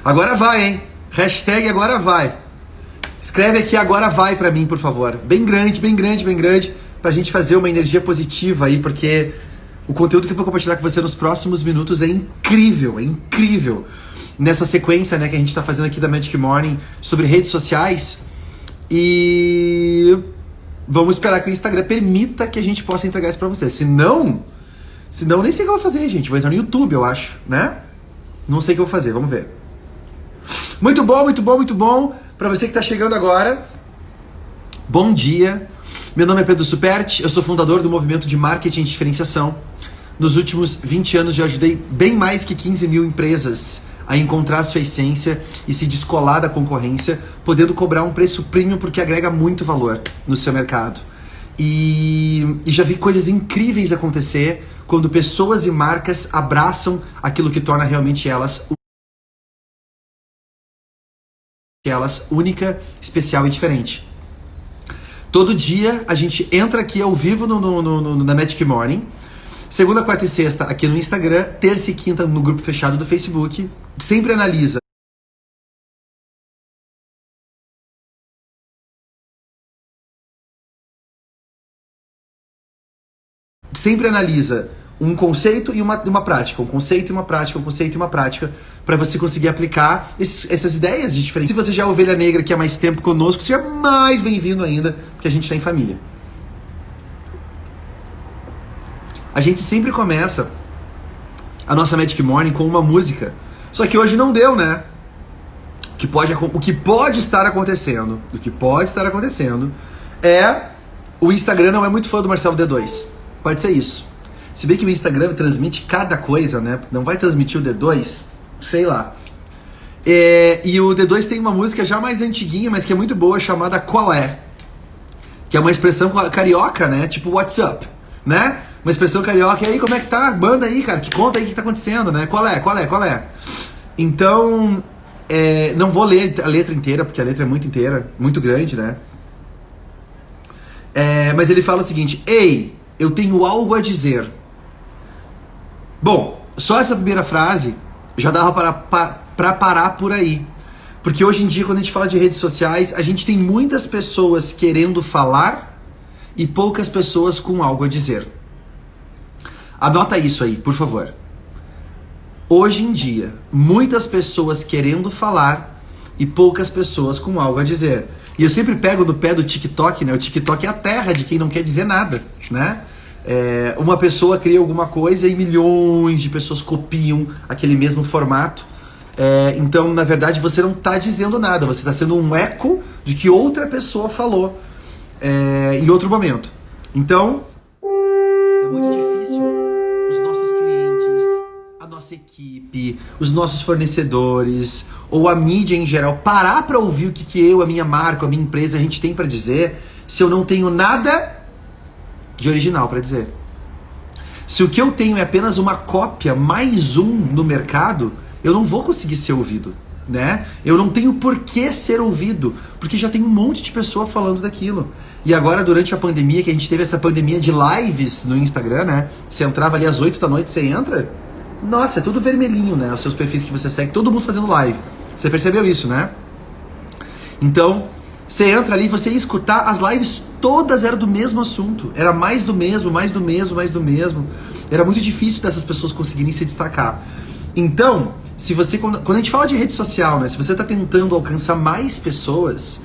Agora vai, hein? Hashtag agora vai. Escreve aqui agora vai pra mim, por favor. Bem grande, bem grande, bem grande, pra gente fazer uma energia positiva aí, porque o conteúdo que eu vou compartilhar com você nos próximos minutos é incrível, é incrível. Nessa sequência, né, que a gente tá fazendo aqui da Magic Morning sobre redes sociais. E vamos esperar que o Instagram permita que a gente possa entregar isso pra você. Senão nem sei o que eu vou fazer, gente. Vou entrar no YouTube, eu acho, né? Não sei o que eu vou fazer, vamos ver. Muito bom, muito bom, muito bom. Pra você que tá chegando agora, bom dia. Meu nome é Pedro Superti, eu sou fundador do movimento de marketing e diferenciação. Nos últimos 20 anos eu ajudei bem mais que 15 mil empresas a encontrar a sua essência e se descolar da concorrência, podendo cobrar um preço premium porque agrega muito valor no seu mercado. E já vi coisas incríveis acontecer quando pessoas e marcas abraçam aquilo que torna realmente elas única, especial e diferente. Todo dia a gente entra aqui ao vivo na Magic Morning, segunda, quarta e sexta aqui no Instagram, terça e quinta no grupo fechado do Facebook. Sempre analisa um conceito e uma prática, um conceito e uma prática, um conceito e uma prática, para você conseguir aplicar essas ideias de diferença. Se você já é ovelha negra que há mais tempo conosco, seja mais bem-vindo ainda, porque a gente está em família. A gente sempre começa a nossa Magic Morning com uma música, só que hoje não deu, né? O que pode estar acontecendo é o Instagram não é muito fã do Marcelo D2. Pode ser isso. Se bem que o Instagram transmite cada coisa, né? Não vai transmitir o D2, sei lá. E o D2 tem uma música já mais antiguinha, mas que é muito boa, chamada Qual É? Que é uma expressão carioca, né? Tipo what's up, né? Uma expressão carioca. E aí, como é que tá? Manda aí, cara. Que conta aí o que tá acontecendo, né? Qual é? Então, não vou ler a letra inteira, porque a letra é muito inteira, muito grande, né? Mas ele fala o seguinte: Ei, eu tenho algo a dizer. Bom, só essa primeira frase já dava para parar por aí. Porque hoje em dia, quando a gente fala de redes sociais, a gente tem muitas pessoas querendo falar e poucas pessoas com algo a dizer. Anota isso aí, por favor. Hoje em dia, muitas pessoas querendo falar e poucas pessoas com algo a dizer. E eu sempre pego no pé do TikTok, né? O TikTok é a terra de quem não quer dizer nada, né? Uma pessoa cria alguma coisa e milhões de pessoas copiam aquele mesmo formato. Então, na verdade, você não está dizendo nada, você está sendo um eco de que outra pessoa falou em outro momento. Então, é muito difícil os nossos clientes, a nossa equipe, os nossos fornecedores ou a mídia em geral parar para ouvir o que eu, a minha marca, a minha empresa, a gente tem para dizer, se eu não tenho nada de original para dizer. Se o que eu tenho é apenas uma cópia, mais um no mercado, eu não vou conseguir ser ouvido, né? Eu não tenho por que ser ouvido, porque já tem um monte de pessoa falando daquilo. E agora, durante a pandemia, que a gente teve essa pandemia de lives no Instagram, né? Você entrava ali às 8 da noite, você entra, nossa, é tudo vermelhinho, né? Os seus perfis que você segue, todo mundo fazendo live. Você percebeu isso, né? Então, você entra ali e você ia escutar, as lives todas eram do mesmo assunto. Era mais do mesmo. Era muito difícil dessas pessoas conseguirem se destacar. Então, quando a gente fala de rede social, né? Se você está tentando alcançar mais pessoas,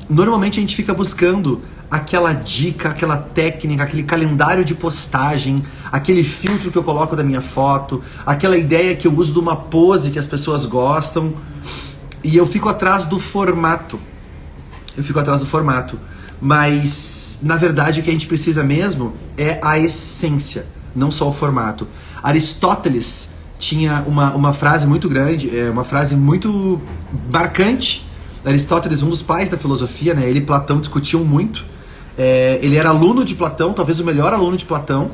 normalmente a gente fica buscando aquela dica, aquela técnica, aquele calendário de postagem, aquele filtro que eu coloco da minha foto, aquela ideia que eu uso de uma pose que as pessoas gostam. E eu fico atrás do formato. Mas, na verdade, o que a gente precisa mesmo é a essência, não só o formato. Aristóteles tinha uma frase muito grande, uma frase muito marcante. Aristóteles, um dos pais da filosofia, né? Ele e Platão discutiam muito. Ele era aluno de Platão, talvez o melhor aluno de Platão,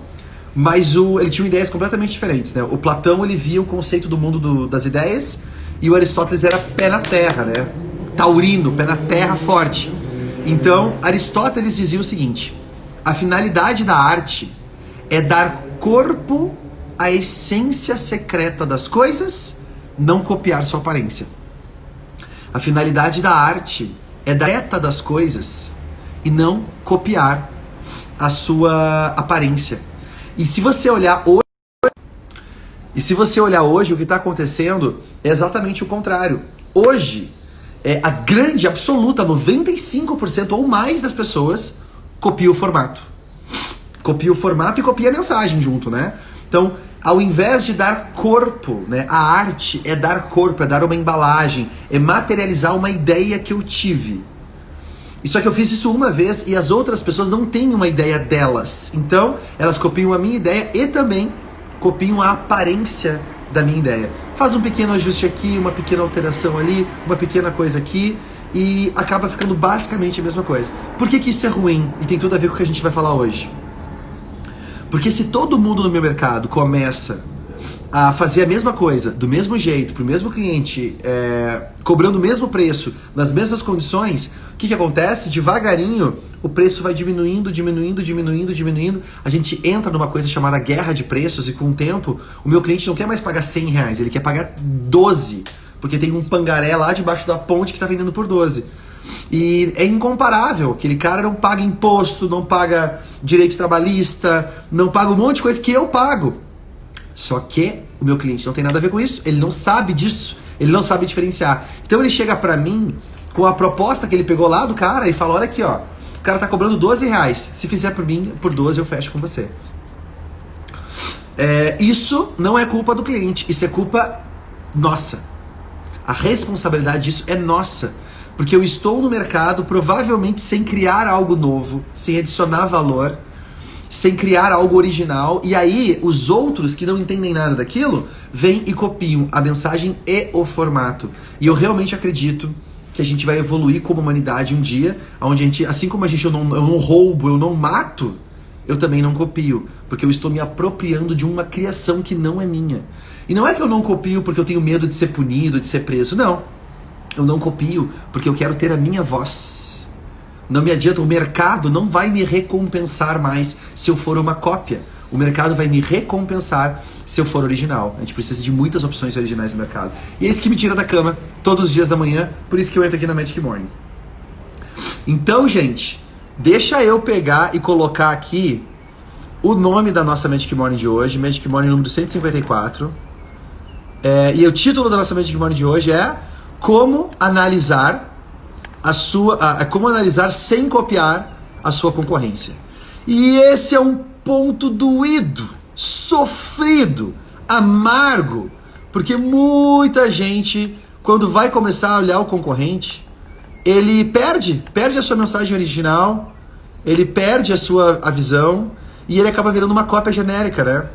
mas ele tinha ideias completamente diferentes, né? O Platão, ele via o conceito do mundo das ideias, e o Aristóteles era pé na terra, né? Taurino, pé na terra, forte. Então, Aristóteles dizia o seguinte: a finalidade da arte é dar corpo à essência secreta das coisas não copiar sua aparência. A finalidade da arte é dar reta das coisas e não copiar a sua aparência. E se você olhar hoje, o que está acontecendo é exatamente o contrário. Hoje, a grande, absoluta, 95% ou mais das pessoas copia o formato. Copia o formato e copia a mensagem junto, né? Então, ao invés de dar corpo, né? A arte é dar corpo, é dar uma embalagem, é materializar uma ideia que eu tive. E só que eu fiz isso uma vez e as outras pessoas não têm uma ideia delas. Então, elas copiam a minha ideia e também copiam a aparência da minha ideia. Faz um pequeno ajuste aqui, uma pequena alteração ali, uma pequena coisa aqui e acaba ficando basicamente a mesma coisa. Por que isso é ruim? E tem tudo a ver com o que a gente vai falar hoje. Porque se todo mundo no meu mercado começa a fazer a mesma coisa, do mesmo jeito, para o mesmo cliente, cobrando o mesmo preço, nas mesmas condições, o que acontece? Devagarinho, o preço vai diminuindo. A gente entra numa coisa chamada guerra de preços e com o tempo, o meu cliente não quer mais pagar R$100, ele quer pagar 12, porque tem um pangaré lá debaixo da ponte que está vendendo por 12. E é incomparável, aquele cara não paga imposto, não paga direito trabalhista, não paga um monte de coisa que eu pago. Só que o meu cliente não tem nada a ver com isso, ele não sabe disso, ele não sabe diferenciar. Então ele chega pra mim com a proposta que ele pegou lá do cara e fala, olha aqui ó, o cara tá cobrando R$12, se fizer por mim, por 12 eu fecho com você. Isso não é culpa do cliente, isso é culpa nossa. A responsabilidade disso é nossa. Porque eu estou no mercado provavelmente sem criar algo novo, sem adicionar valor, sem criar algo original. E aí os outros que não entendem nada daquilo, vêm e copiam a mensagem e o formato. E eu realmente acredito que a gente vai evoluir como humanidade um dia, onde a gente, assim como eu não roubo, eu não mato, eu também não copio. Porque eu estou me apropriando de uma criação que não é minha. E não é que eu não copio porque eu tenho medo de ser punido, de ser preso, não. Eu não copio porque eu quero ter a minha voz. Não me adianta, o mercado não vai me recompensar mais se eu for uma cópia. O mercado vai me recompensar se eu for original. A gente precisa de muitas opções originais no mercado. E é isso que me tira da cama todos os dias da manhã, por isso que eu entro aqui na Magic Morning. Então, gente, deixa eu pegar e colocar aqui o nome da nossa Magic Morning de hoje, Magic Morning número 154. E o título da nossa Magic Morning de hoje é Como analisar como analisar sem copiar a sua concorrência. E esse é um ponto doído, sofrido, amargo, porque muita gente, quando vai começar a olhar o concorrente, ele perde a sua mensagem original, ele perde a visão e ele acaba virando uma cópia genérica, né?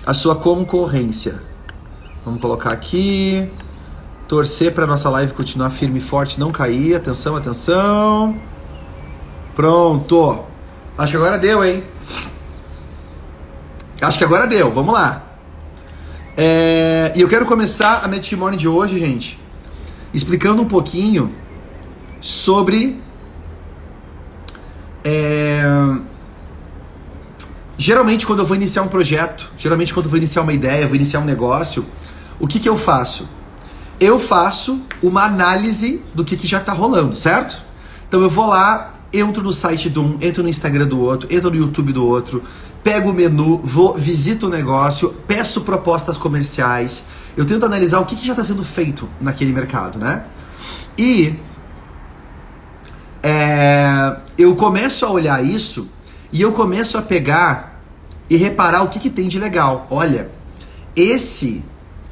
A sua concorrência. Vamos colocar aqui. Torcer para nossa live continuar firme e forte, não cair. Atenção, atenção. Pronto. Acho que agora deu, hein? Acho que agora deu. Vamos lá. E eu quero começar a Magic Morning de hoje, gente, explicando um pouquinho sobre... Geralmente quando eu vou iniciar um projeto, geralmente quando eu vou iniciar uma ideia, vou iniciar um negócio, o que eu faço? Eu faço uma análise do que já está rolando, certo? Então eu vou lá, entro no site de um, entro no Instagram do outro, entro no YouTube do outro, pego o menu, visito o negócio, peço propostas comerciais, eu tento analisar o que já está sendo feito naquele mercado, né? E eu começo a olhar isso e eu começo a pegar e reparar o que tem de legal. Olha, esse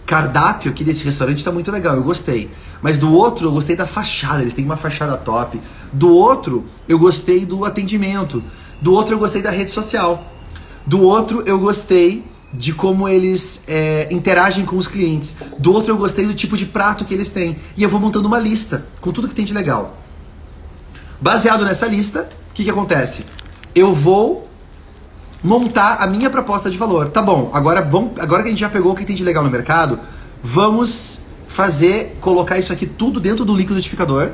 cardápio aqui desse restaurante tá muito legal, eu gostei. Mas do outro eu gostei da fachada, eles têm uma fachada top. Do outro eu gostei do atendimento. Do outro eu gostei da rede social. Do outro eu gostei de como eles interagem com os clientes. Do outro eu gostei do tipo de prato que eles têm. E eu vou montando uma lista com tudo que tem de legal. Baseado nessa lista, o que acontece? Eu vou montar a minha proposta de valor. Tá bom, agora que a gente já pegou o que tem de legal no mercado, vamos colocar isso aqui tudo dentro do liquidificador,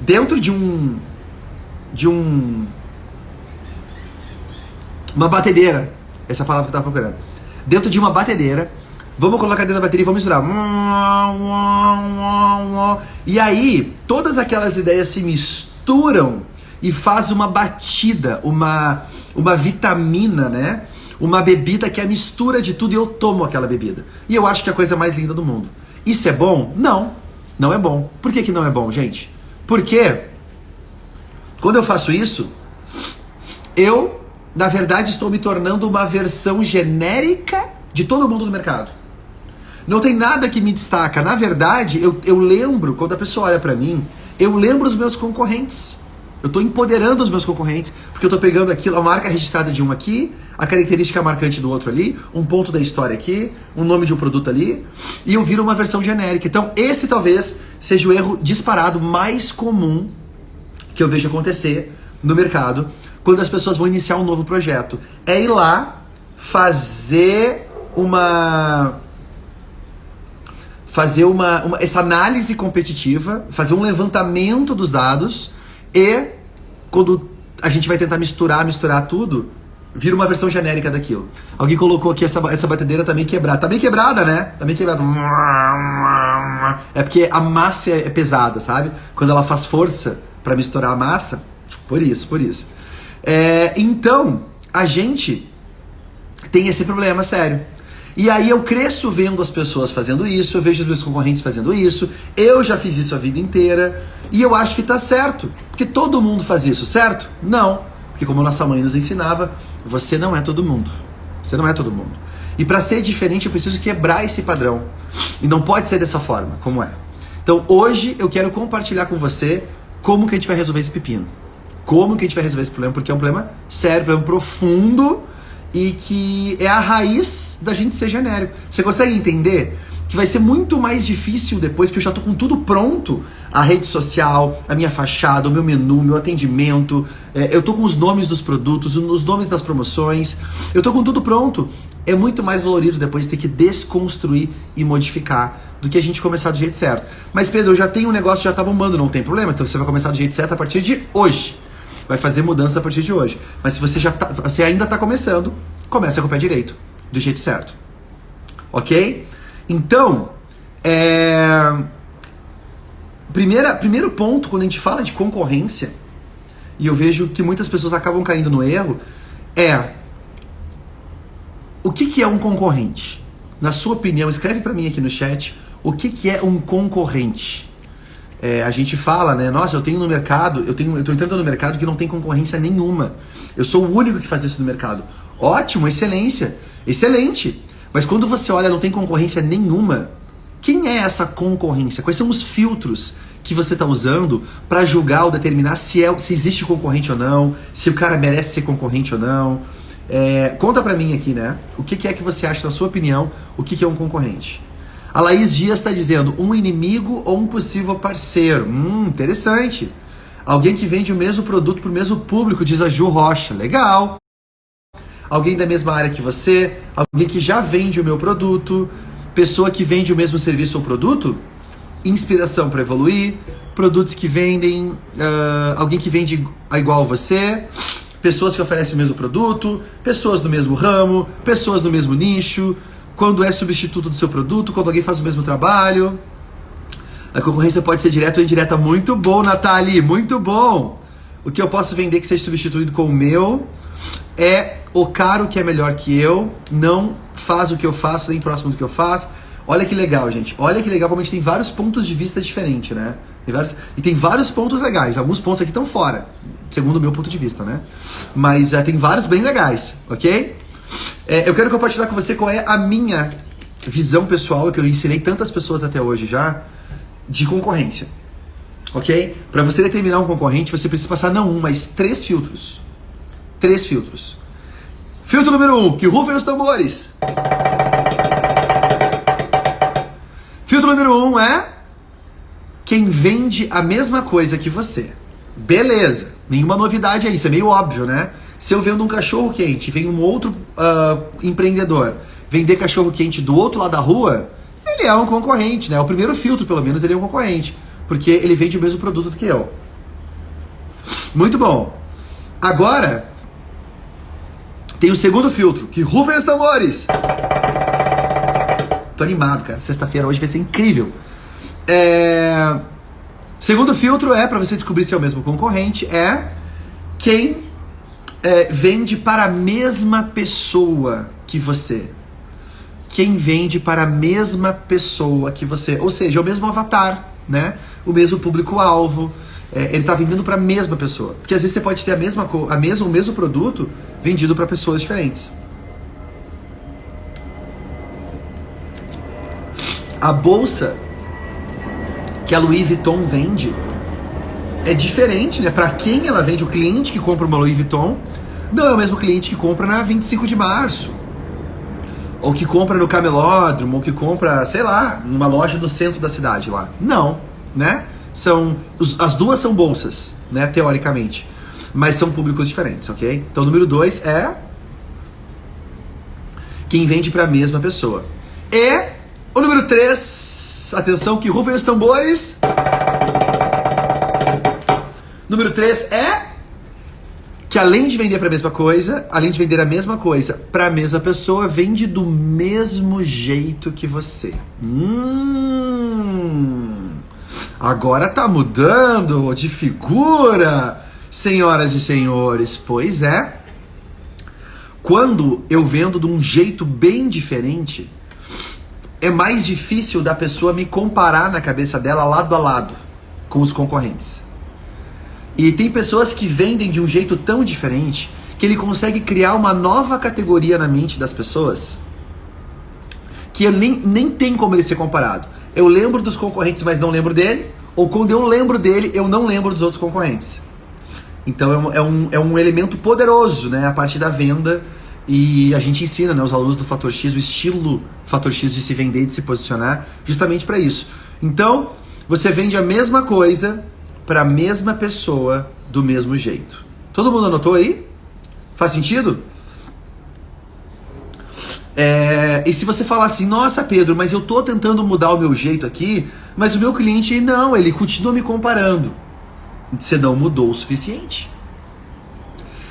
dentro de uma batedeira, essa palavra que eu tava procurando. dentro de uma batedeira. Vamos colocar dentro da bateria e vamos misturar. E aí, todas aquelas ideias se misturam e faz uma batida, uma vitamina, né? Uma bebida que é a mistura de tudo e eu tomo aquela bebida. E eu acho que é a coisa mais linda do mundo. Isso é bom? Não, não é bom. Por que não é bom, gente? Porque quando eu faço isso, eu, na verdade, estou me tornando uma versão genérica de todo mundo no mercado. Não tem nada que me destaca. Na verdade, eu lembro, quando a pessoa olha pra mim, eu lembro os meus concorrentes. Eu estou empoderando os meus concorrentes, porque eu estou pegando aquilo, a marca registrada de um aqui, a característica marcante do outro ali, um ponto da história aqui, um nome de um produto ali, e eu viro uma versão genérica. Então, esse talvez seja o erro disparado mais comum que eu vejo acontecer no mercado, quando as pessoas vão iniciar um novo projeto. É ir lá, fazer essa análise competitiva, fazer um levantamento dos dados e quando a gente vai tentar misturar tudo, vira uma versão genérica daquilo. Alguém colocou aqui essa batedeira tá meio quebrada. Tá meio quebrada, né? Tá meio quebrada. É porque a massa é pesada, sabe? Quando ela faz força para misturar a massa, por isso. Então, a gente tem esse problema sério. E aí eu cresço vendo as pessoas fazendo isso, eu vejo os meus concorrentes fazendo isso, eu já fiz isso a vida inteira, e eu acho que tá certo, porque todo mundo faz isso, certo? Não, porque como nossa mãe nos ensinava, você não é todo mundo, você não é todo mundo. E para ser diferente eu preciso quebrar esse padrão, e não pode ser dessa forma, como é. Então hoje eu quero compartilhar com você como que a gente vai resolver esse pepino, como que a gente vai resolver esse problema, porque é um problema sério, um problema profundo, e que é a raiz da gente ser genérico. Você consegue entender que vai ser muito mais difícil depois que eu já tô com tudo pronto, a rede social, a minha fachada, o meu menu, meu atendimento, eu tô com os nomes dos produtos, os nomes das promoções, eu tô com tudo pronto. É muito mais dolorido depois ter que desconstruir e modificar do que a gente começar do jeito certo. Mas Pedro, eu já tenho um negócio, já tá bombando, não tem problema, então você vai começar do jeito certo a partir de hoje. Vai fazer mudança a partir de hoje. Mas se você ainda está começando, começa com o pé direito, do jeito certo. Ok? Então, primeiro ponto, quando a gente fala de concorrência, e eu vejo que muitas pessoas acabam caindo no erro, o que é um concorrente? Na sua opinião, escreve para mim aqui no chat, o que é um concorrente? A gente fala, né? Nossa, eu tenho no mercado, eu tô entrando no mercado que não tem concorrência nenhuma. Eu sou o único que faz isso no mercado. Ótimo, excelência, excelente. Mas quando você olha, não tem concorrência nenhuma. Quem é essa concorrência? Quais são os filtros que você está usando para julgar ou determinar se existe concorrente ou não, se o cara merece ser concorrente ou não? Conta pra mim aqui, né? O que é que você acha, na sua opinião, o que é um concorrente? A Laís Dias está dizendo, um inimigo ou um possível parceiro. Interessante. Alguém que vende o mesmo produto para o mesmo público, diz a Ju Rocha. Legal. Alguém da mesma área que você, alguém que já vende o meu produto, pessoa que vende o mesmo serviço ou produto, inspiração para evoluir, produtos que vendem, alguém que vende igual a você, pessoas que oferecem o mesmo produto, pessoas do mesmo ramo, pessoas do mesmo nicho, quando é substituto do seu produto, quando alguém faz o mesmo trabalho. A concorrência pode ser direta ou indireta. Muito bom, Nathalie, muito bom. O que eu posso vender que seja substituído com o meu é o caro que é melhor que eu, não faz o que eu faço, nem próximo do que eu faço. Olha que legal, gente. Olha que legal como a gente tem vários pontos de vista diferentes, né? Tem vários pontos legais. Alguns pontos aqui estão fora, segundo o meu ponto de vista, né? Mas tem vários bem legais, ok? Eu quero compartilhar com você qual é a minha visão pessoal, que eu ensinei tantas pessoas até hoje já, de concorrência, ok? Para você determinar um concorrente, você precisa passar não um, mas 3 filtros. 3 filtros. Filtro número 1, que rufem os tambores. Filtro número 1 é quem vende a mesma coisa que você. Beleza, nenhuma novidade aí, isso é meio óbvio, né? Se eu vendo um cachorro quente, vem um outro empreendedor vender cachorro quente do outro lado da rua, ele é um concorrente, né? O primeiro filtro, pelo menos, ele é um concorrente, porque ele vende o mesmo produto do que eu. Muito bom. Agora, Tem o segundo filtro, que rufem os tambores. Tô animado, cara. Sexta-feira hoje vai ser incrível. Segundo filtro para você descobrir se é o mesmo concorrente, quem vende para a mesma pessoa que você. Quem vende para a mesma pessoa que você. Ou seja, é o mesmo avatar, né? O mesmo público-alvo. Ele está vendendo para a mesma pessoa. Porque às vezes você pode ter o mesmo produto vendido para pessoas diferentes. A bolsa que a Louis Vuitton vende é diferente, né? Para quem ela vende, o cliente que compra uma Louis Vuitton não é o mesmo cliente que compra na 25 de março. Ou que compra no Camelódromo, ou que compra, sei lá, numa loja no centro da cidade lá. Não, né? As duas são bolsas, né? Teoricamente. Mas são públicos diferentes, ok? Então, o número 2 é quem vende para a mesma pessoa. E o número 3, atenção que rufem os tambores. Número 3 que além de vender para a mesma coisa, além de vender a mesma coisa para a mesma pessoa, vende do mesmo jeito que você. Agora tá mudando de figura, senhoras e senhores. Pois é. Quando eu vendo de um jeito bem diferente, é mais difícil da pessoa me comparar na cabeça dela lado a lado com os concorrentes. E tem pessoas que vendem de um jeito tão diferente que ele consegue criar uma nova categoria na mente das pessoas que nem tem como ele ser comparado. Eu lembro dos concorrentes, mas não lembro dele, ou quando eu lembro dele, eu não lembro dos outros concorrentes. Então é um elemento poderoso, né, a parte da venda. E a gente ensina, né, os alunos do Fator X, o estilo Fator X de se vender e de se posicionar, justamente para isso. Então, você vende a mesma coisa para a mesma pessoa do mesmo jeito. Todo mundo anotou aí? Faz sentido? E se você falar assim, nossa Pedro, mas eu tô tentando mudar o meu jeito aqui, mas o meu cliente não, ele continua me comparando. Você não mudou o suficiente.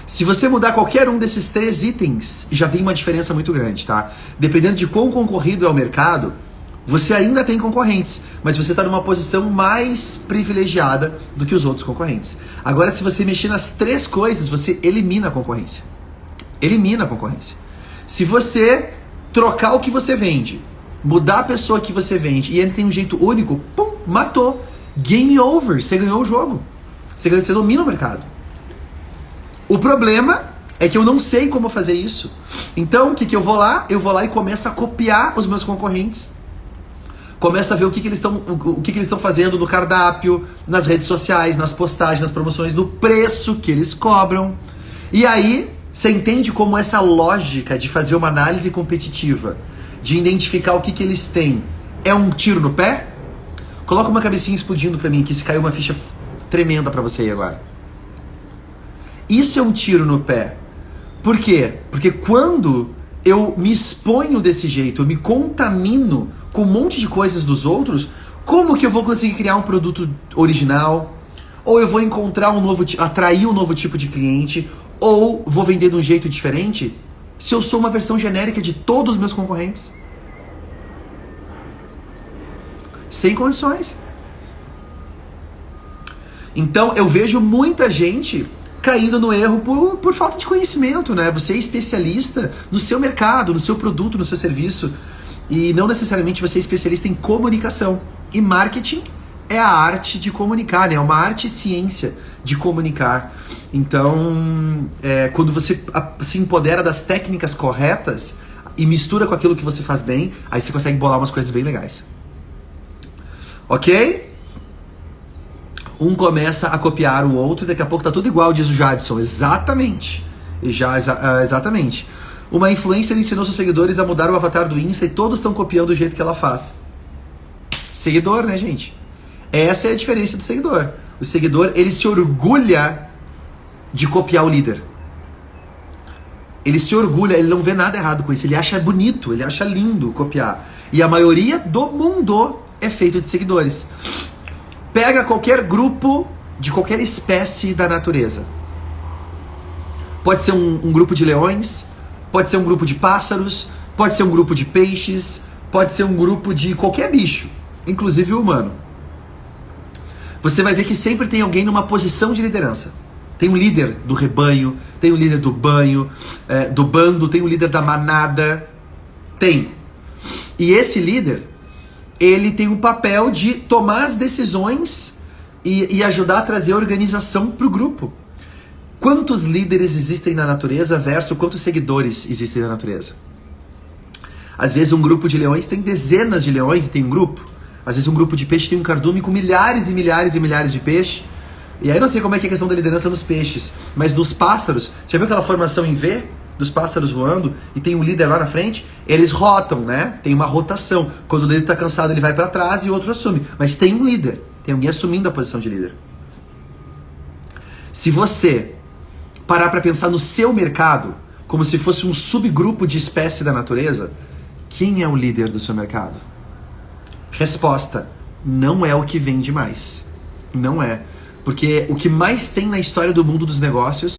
Se você mudar qualquer um desses 3 itens, já tem uma diferença muito grande, tá? Dependendo de quão concorrido é o mercado, você ainda tem concorrentes, mas você está numa posição mais privilegiada do que os outros concorrentes. Agora, se você mexer nas 3 coisas, você elimina a concorrência. Elimina a concorrência. Se você trocar o que você vende, mudar a pessoa que você vende, e ele tem um jeito único, pum, matou. Game over, você ganhou o jogo. Você domina o mercado. O problema é que eu não sei como fazer isso. Então, o que eu vou lá? Eu vou lá e começo a copiar os meus concorrentes. Começa a ver o que eles estão fazendo no cardápio, nas redes sociais, nas postagens, nas promoções, no preço que eles cobram. E aí, você entende como essa lógica de fazer uma análise competitiva, de identificar o que eles têm, é um tiro no pé? Coloca uma cabecinha explodindo pra mim, que se caiu uma ficha tremenda pra você aí agora. Isso é um tiro no pé. Por quê? Porque quando eu me exponho desse jeito, eu me contamino com um monte de coisas dos outros, como que eu vou conseguir criar um produto original? Ou eu vou encontrar atrair um novo tipo de cliente? Ou vou vender de um jeito diferente? Se eu sou uma versão genérica de todos os meus concorrentes? Sem condições. Então eu vejo muita gente caindo no erro por falta de conhecimento, né? Você é especialista no seu mercado, no seu produto, no seu serviço, e não necessariamente você é especialista em comunicação. E marketing é a arte de comunicar, né? É uma arte e ciência de comunicar. Então, quando você se empodera das técnicas corretas e mistura com aquilo que você faz bem, aí você consegue bolar umas coisas bem legais. Ok? Um começa a copiar o outro e daqui a pouco tá tudo igual, diz o Jadson. Exatamente. Exatamente. Uma influencer ensinou seus seguidores a mudar o avatar do Insta e todos estão copiando o jeito que ela faz. Seguidor, né, gente? Essa é a diferença do seguidor. O seguidor, ele se orgulha de copiar o líder. Ele se orgulha, ele não vê nada errado com isso. Ele acha bonito, ele acha lindo copiar. E a maioria do mundo é feito de seguidores. Pega qualquer grupo de qualquer espécie da natureza. Pode ser um grupo de leões, pode ser um grupo de pássaros, pode ser um grupo de peixes, pode ser um grupo de qualquer bicho, inclusive o humano. Você vai ver que sempre tem alguém numa posição de liderança. Tem um líder do rebanho, tem um líder do banho, do bando, tem um líder da manada. Tem. E esse líder, ele tem o papel de tomar as decisões e ajudar a trazer a organização para o grupo. Quantos líderes existem na natureza versus quantos seguidores existem na natureza? Às vezes um grupo de leões tem dezenas de leões e tem um grupo. Às vezes um grupo de peixes tem um cardume com milhares e milhares e milhares de peixes. E aí eu não sei como é que é a questão da liderança nos peixes, mas nos pássaros, você já viu aquela formação em V? Dos pássaros voando e tem um líder lá na frente? Eles rotam, né? Tem uma rotação. Quando o líder está cansado, ele vai para trás e o outro assume. Mas tem um líder, tem alguém assumindo a posição de líder. Se você parar para pensar no seu mercado como se fosse um subgrupo de espécie da natureza, quem é o líder do seu mercado? Resposta: não é o que vende mais. Não é. Porque o que mais tem na história do mundo dos negócios,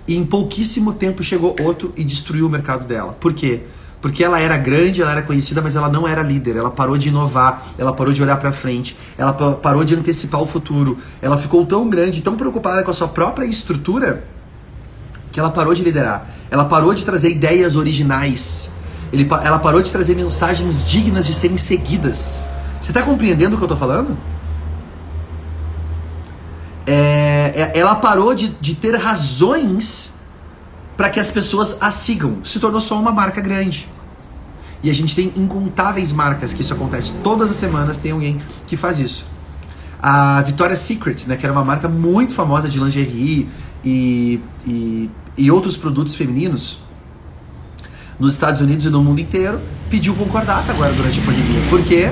e em pouquíssimo tempo chegou outro e destruiu o mercado dela. Por quê? Porque ela era grande, ela era conhecida, mas ela não era líder. Ela parou de inovar, ela parou de olhar para frente, ela parou de antecipar o futuro. Ela ficou tão grande, tão preocupada com a sua própria estrutura, que ela parou de liderar. Ela parou de trazer ideias originais. Ela parou de trazer mensagens dignas de serem seguidas. Você está compreendendo o que eu estou falando? Ela parou de ter razões para que as pessoas a sigam. Se tornou só uma marca grande. E a gente tem incontáveis marcas que isso acontece. Todas as semanas tem alguém que faz isso. A Victoria's Secret, né, que era uma marca muito famosa de lingerie e outros produtos femininos, nos Estados Unidos e no mundo inteiro, pediu concordata agora durante a pandemia. Por quê?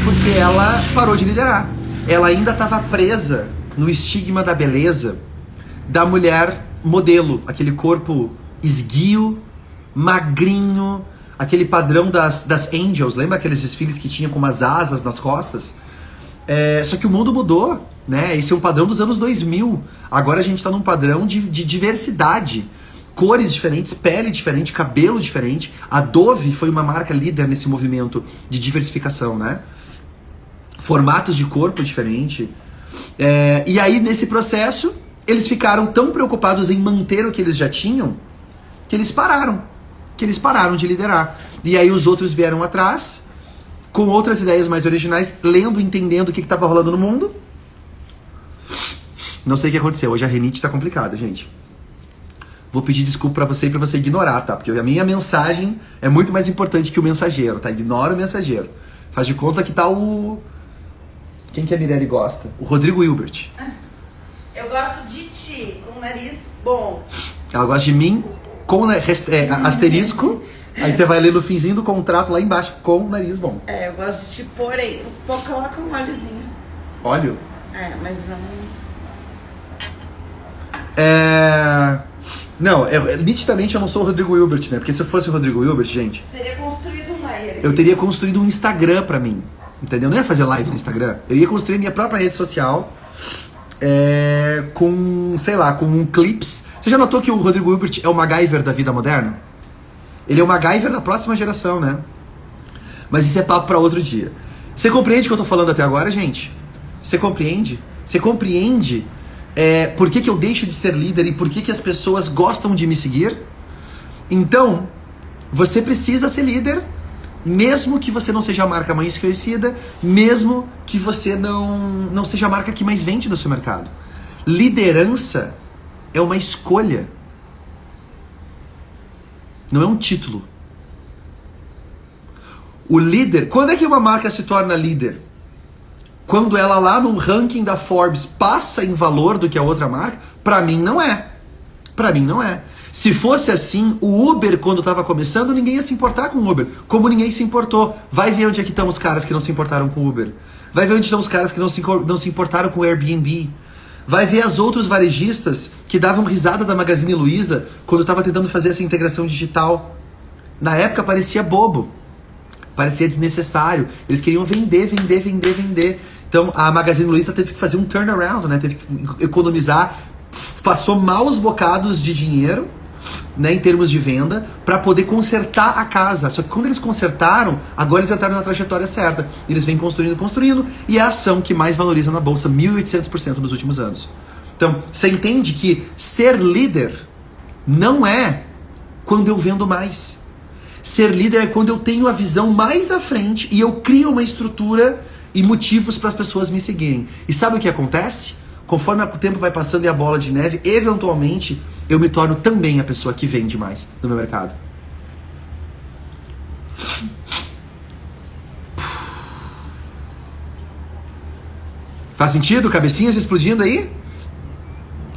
Porque ela parou de liderar. Ela ainda estava presa no estigma da beleza da mulher modelo, aquele corpo esguio, magrinho, aquele padrão das angels, lembra aqueles desfiles que tinha com umas asas nas costas? Só que o mundo mudou, né? Esse é um padrão dos anos 2000. Agora a gente está num padrão de diversidade, cores diferentes, pele diferente, cabelo diferente. A Dove foi uma marca líder nesse movimento de diversificação, né? Formatos de corpo diferente. E aí, nesse processo, eles ficaram tão preocupados em manter o que eles já tinham, que eles pararam de liderar. E aí os outros vieram atrás, com outras ideias mais originais, lendo, entendendo o que estava rolando no mundo. Não sei o que aconteceu, hoje a rinite tá complicada, gente. Vou pedir desculpa pra você e pra você ignorar, tá? Porque a minha mensagem é muito mais importante que o mensageiro, tá? Ignora o mensageiro. Faz de conta que tá o... Quem que a Mirelle gosta? O Rodrigo Hilbert. Eu gosto de ti, com o nariz bom. Ela gosta de mim, com asterisco. Aí você vai ler no finzinho do contrato lá embaixo, com o nariz bom. Eu gosto de te pôr aí. Coloca um óleozinho. Óleo? Mas não... Não, nitidamente eu não sou o Rodrigo Hilbert, né? Porque se eu fosse o Rodrigo Hilbert, gente... Teria construído um layer. Eu teria construído um Instagram pra mim. Entendeu? Não ia fazer live no Instagram. Eu ia construir minha própria rede social com, sei lá, com clips. Você já notou que o Rodrigo Hilbert é o MacGyver da vida moderna? Ele é o MacGyver da próxima geração, né? Mas isso é papo pra outro dia. Você compreende o que eu tô falando até agora, gente? Você compreende? Você compreende por que eu deixo de ser líder e por que as pessoas gostam de me seguir? Então, você precisa ser líder, mesmo que você não seja a marca mais conhecida, mesmo que você não seja a marca que mais vende no seu mercado. Liderança é uma escolha. Não é um título. O líder... Quando é que uma marca se torna líder? Quando ela lá no ranking da Forbes passa em valor do que a outra marca? Pra mim não é. Pra mim não é. Se fosse assim, o Uber, quando estava começando, ninguém ia se importar com o Uber. Como ninguém se importou. Vai ver onde é que estão os caras que não se importaram com o Uber. Vai ver onde estão os caras que não se importaram com o Airbnb. Vai ver as outros varejistas que davam risada da Magazine Luiza quando estava tentando fazer essa integração digital. Na época parecia bobo. Parecia desnecessário. Eles queriam vender. Então a Magazine Luiza teve que fazer um turnaround, né? Teve que economizar, passou maus bocados de dinheiro né, em termos de venda, para poder consertar a casa. Só que quando eles consertaram, agora eles entraram na trajetória certa. Eles vêm construindo, e é a ação que mais valoriza na bolsa, 1.800% nos últimos anos. Então, você entende que ser líder não é quando eu vendo mais. Ser líder é quando eu tenho a visão mais à frente e eu crio uma estrutura e motivos para as pessoas me seguirem. E sabe o que acontece? Conforme o tempo vai passando e a bola de neve, eventualmente eu me torno também a pessoa que vende mais no meu mercado. Faz sentido? Cabecinhas explodindo aí?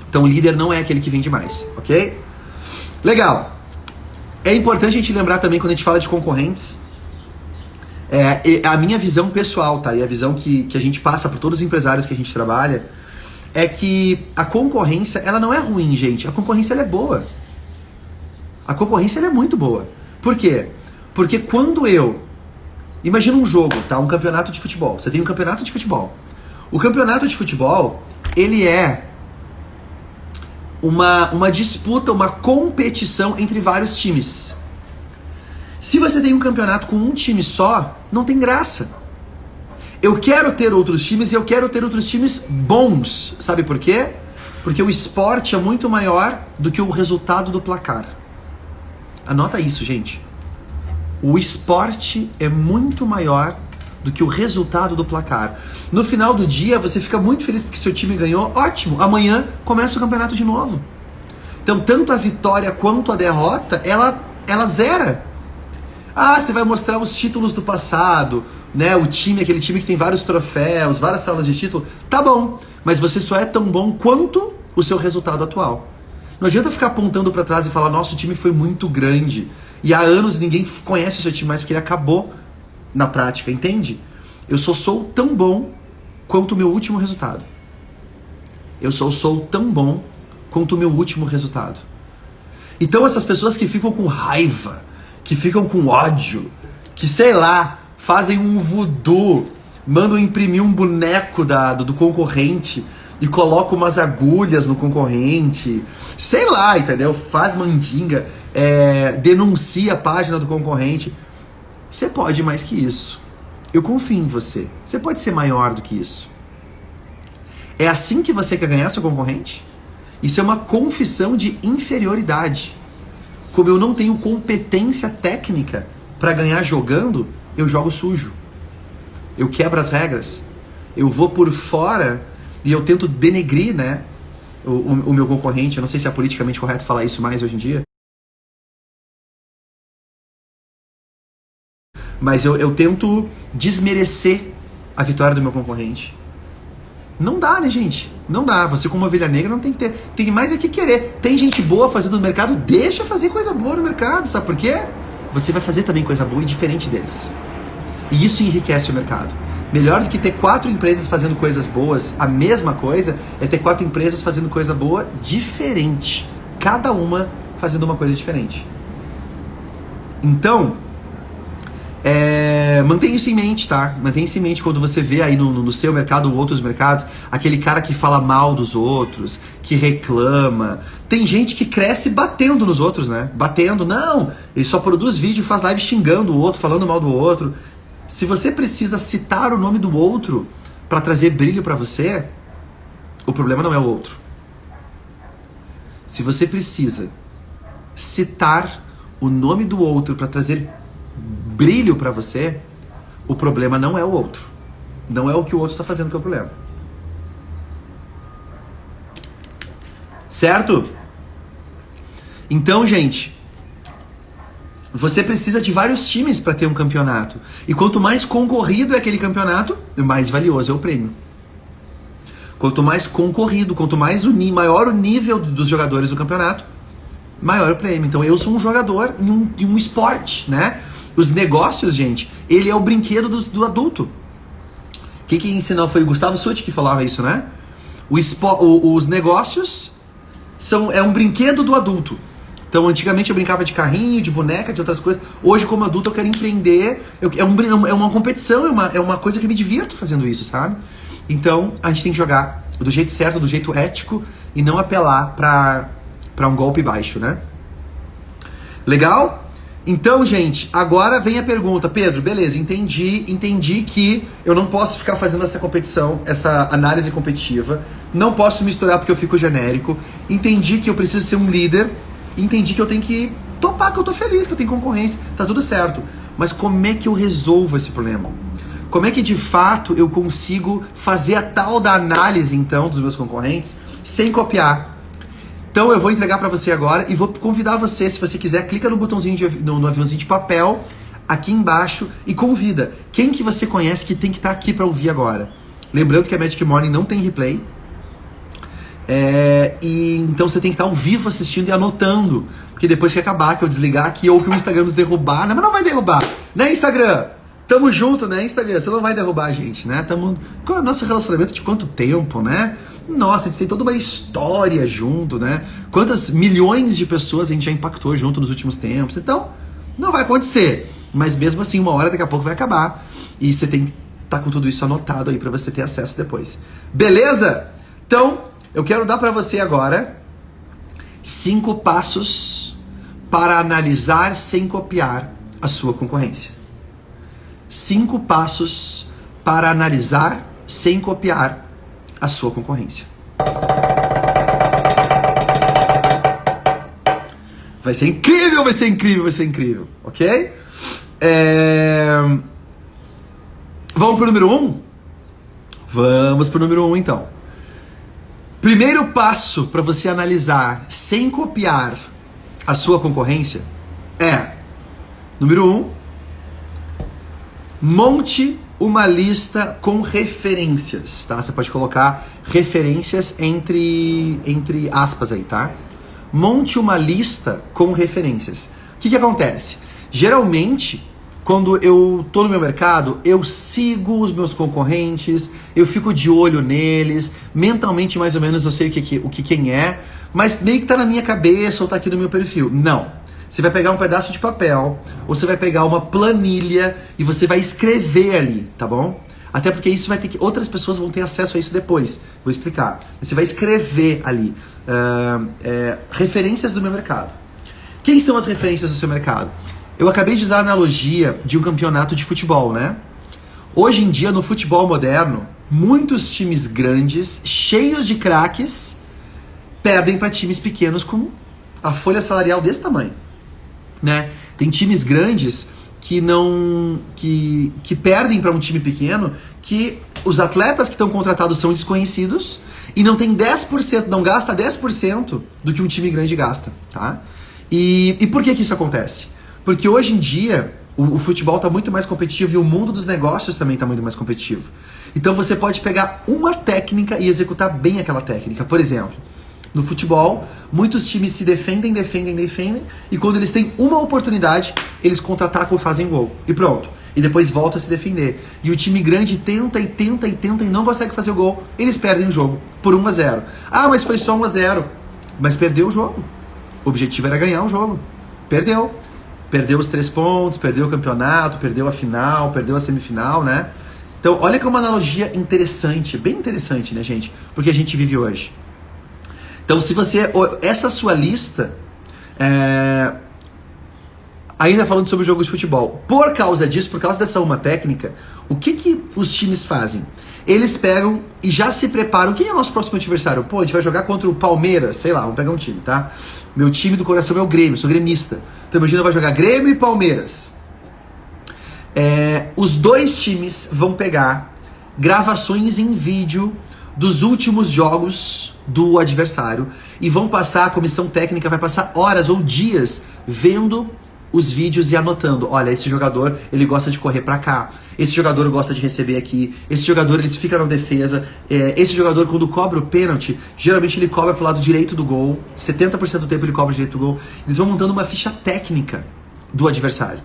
Então o líder não é aquele que vende mais, ok? Legal. É importante a gente lembrar também quando a gente fala de concorrentes, a minha visão pessoal, tá? E a visão que a gente passa para todos os empresários que a gente trabalha, é que a concorrência, ela não é ruim, gente. A concorrência, ela é boa. A concorrência, ela é muito boa. Por quê? Porque quando imagina um jogo, tá? Um campeonato de futebol. Você tem um campeonato de futebol. O campeonato de futebol, ele é uma disputa, uma competição entre vários times. Se você tem um campeonato com um time só, não tem graça. Eu quero ter outros times e eu quero ter outros times bons. Sabe por quê? Porque o esporte é muito maior do que o resultado do placar. Anota isso, gente. O esporte é muito maior do que o resultado do placar. No final do dia, você fica muito feliz porque seu time ganhou. Ótimo, amanhã começa o campeonato de novo. Então, tanto a vitória quanto a derrota, ela zera. Ah, você vai mostrar os títulos do passado, né? Aquele time que tem vários troféus, várias salas de título. Tá bom, mas você só é tão bom quanto o seu resultado atual. Não adianta ficar apontando para trás e falar, nosso time foi muito grande. E há anos ninguém conhece o seu time mais porque ele acabou na prática, entende? Eu sou tão bom quanto o meu último resultado. Eu sou tão bom quanto o meu último resultado. Então essas pessoas que ficam com raiva, que ficam com ódio, que sei lá, fazem um voodoo, mandam imprimir um boneco do concorrente e colocam umas agulhas no concorrente, sei lá, entendeu? Faz mandinga, denuncia a página do concorrente. Você pode mais que isso. Eu confio em você. Você pode ser maior do que isso. É assim que você quer ganhar seu concorrente? Isso é uma confissão de inferioridade. Como eu não tenho competência técnica para ganhar jogando, eu jogo sujo. Eu quebro as regras. Eu vou por fora e eu tento denegrir, né, o meu concorrente. Eu não sei se é politicamente correto falar isso mais hoje em dia. Mas eu tento desmerecer a vitória do meu concorrente. Não dá, né, gente? Não dá. Você como ovelha negra não tem que ter. Tem mais é que querer. Tem gente boa fazendo no mercado, deixa fazer coisa boa no mercado. Sabe por quê? Você vai fazer também coisa boa e diferente deles. E isso enriquece o mercado. Melhor do que ter 4 empresas fazendo coisas boas, a mesma coisa, é ter 4 empresas fazendo coisa boa diferente. Cada uma fazendo uma coisa diferente. Então, mantenha isso em mente, tá? Mantenha isso em mente quando você vê aí no seu mercado ou outros mercados, aquele cara que fala mal dos outros, que reclama. Tem gente que cresce batendo nos outros, né? Batendo, não, ele só produz vídeo e faz live xingando o outro, falando mal do outro. Se você precisa citar o nome do outro para trazer brilho para você, o problema não é o outro. Se você precisa citar o nome do outro para trazer brilho para você, o problema não é o outro. Não é o que o outro está fazendo que é o problema. Certo? Então, gente, você precisa de vários times para ter um campeonato. E quanto mais concorrido é aquele campeonato, mais valioso é o prêmio. Quanto mais concorrido, quanto mais maior o nível dos jogadores do campeonato, maior o prêmio. Então eu sou um jogador em um esporte, né? Os negócios, gente, ele é o brinquedo do adulto. Quem ensinou foi o Gustavo Sutti que falava isso, né? Os negócios é um brinquedo do adulto. Então, antigamente eu brincava de carrinho, de boneca, de outras coisas. Hoje, como adulto, eu quero empreender. É uma competição, é uma coisa que eu me divirto fazendo isso, sabe? Então, a gente tem que jogar do jeito certo, do jeito ético e não apelar pra um golpe baixo, né? Legal? Então, gente, agora vem a pergunta. Pedro, beleza, entendi que eu não posso ficar fazendo essa competição, essa análise competitiva, não posso misturar porque eu fico genérico, entendi que eu preciso ser um líder, entendi que eu tenho que topar, que eu tô feliz, que eu tenho concorrência, tá tudo certo. Mas como é que eu resolvo esse problema? Como é que de fato eu consigo fazer a tal da análise, então, dos meus concorrentes, sem copiar? Então eu vou entregar para você agora e vou convidar você, se você quiser, clica no botãozinho, no aviãozinho de papel, aqui embaixo, e convida quem que você conhece que tem que estar aqui para ouvir agora. Lembrando que a Magic Morning não tem replay, e então você tem que estar ao vivo assistindo e anotando, porque depois que acabar, que eu desligar aqui, ou que o Instagram nos derrubar, mas não vai derrubar, né, Instagram? Tamo junto, né, Instagram? Você não vai derrubar a gente, né? Qual é o nosso relacionamento de quanto tempo, né? Nossa, a gente tem toda uma história junto, né? Quantas milhões de pessoas a gente já impactou junto nos últimos tempos. Então, não vai acontecer. Mas mesmo assim, uma hora daqui a pouco vai acabar. E você tem que estar com tudo isso anotado aí para você ter acesso depois. Beleza? Então, eu quero dar para você agora 5 passos para analisar sem copiar a sua concorrência. 5 passos para analisar sem copiar a sua concorrência. Vai ser incrível, vai ser incrível, vai ser incrível, ok? Vamos pro número 1? Vamos pro número 1 então. Primeiro passo para você analisar sem copiar a sua concorrência é, número 1, monte uma lista com referências, tá? Você pode colocar referências entre aspas aí, tá? Monte uma lista com referências. O que acontece? Geralmente, quando eu tô no meu mercado, eu sigo os meus concorrentes, eu fico de olho neles, mentalmente mais ou menos eu sei o que quem é, mas meio que tá na minha cabeça ou tá aqui no meu perfil. Não. Você vai pegar um pedaço de papel, ou você vai pegar uma planilha e você vai escrever ali, tá bom? Até porque isso vai ter que... outras pessoas vão ter acesso a isso depois. Vou explicar. Você vai escrever ali referências do meu mercado. Quem são as referências do seu mercado? Eu acabei de usar a analogia de um campeonato de futebol, né? Hoje em dia, no futebol moderno, muitos times grandes, cheios de craques, perdem para times pequenos com a folha salarial desse tamanho. Né? Tem times grandes que perdem para um time pequeno, que os atletas que estão contratados são desconhecidos e não tem 10%, não gasta 10% do que um time grande gasta, tá? E por que isso acontece? Porque hoje em dia o futebol está muito mais competitivo e o mundo dos negócios também está muito mais competitivo. Então você pode pegar uma técnica e executar bem aquela técnica. Por exemplo, no futebol, muitos times se defendem, e quando eles têm uma oportunidade, eles contra-atacam ou fazem gol. E pronto. E depois voltam a se defender. E o time grande tenta e não consegue fazer o gol. Eles perdem o jogo por 1-0. Ah, mas foi só 1-0. Mas perdeu o jogo. O objetivo era ganhar o jogo. Perdeu. Perdeu os 3 pontos, perdeu o campeonato, perdeu a final, perdeu a semifinal, né? Então, olha que é uma analogia interessante, bem interessante, né, gente? Porque a gente vive hoje. Então, se você... essa sua lista... ainda falando sobre o jogo de futebol. Por causa disso, por causa dessa uma técnica, o que os times fazem? Eles pegam e já se preparam. Quem é o nosso próximo adversário? Pô, a gente vai jogar contra o Palmeiras, sei lá, vamos pegar um time, tá? Meu time do coração é o Grêmio, sou gremista. Então imagina, vai jogar Grêmio e Palmeiras. Os dois times vão pegar gravações em vídeo dos últimos jogos do adversário e vão passar, a comissão técnica vai passar horas ou dias vendo os vídeos e anotando. Olha, esse jogador, ele gosta de correr pra cá. Esse jogador gosta de receber aqui. Esse jogador, ele fica na defesa. Esse jogador, quando cobra o pênalti, geralmente ele cobra pro lado direito do gol. 70% do tempo ele cobra direito do gol. Eles vão montando uma ficha técnica do adversário.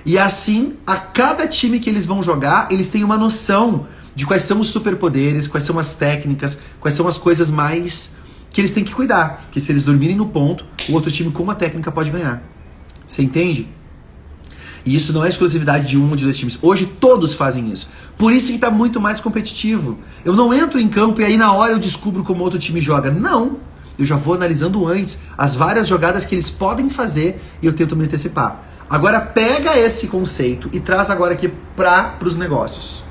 E assim, a cada time que eles vão jogar, eles têm uma noção de quais são os superpoderes, quais são as técnicas, quais são as coisas mais que eles têm que cuidar. Porque se eles dormirem no ponto, o outro time com uma técnica pode ganhar. Você entende? E isso não é exclusividade de um ou de dois times. Hoje todos fazem isso. Por isso que está muito mais competitivo. Eu não entro em campo e aí na hora eu descubro como outro time joga. Não. eu já vou analisando antes as várias jogadas que eles podem fazer e eu tento me antecipar. Agora pega esse conceito e traz agora aqui para os negócios.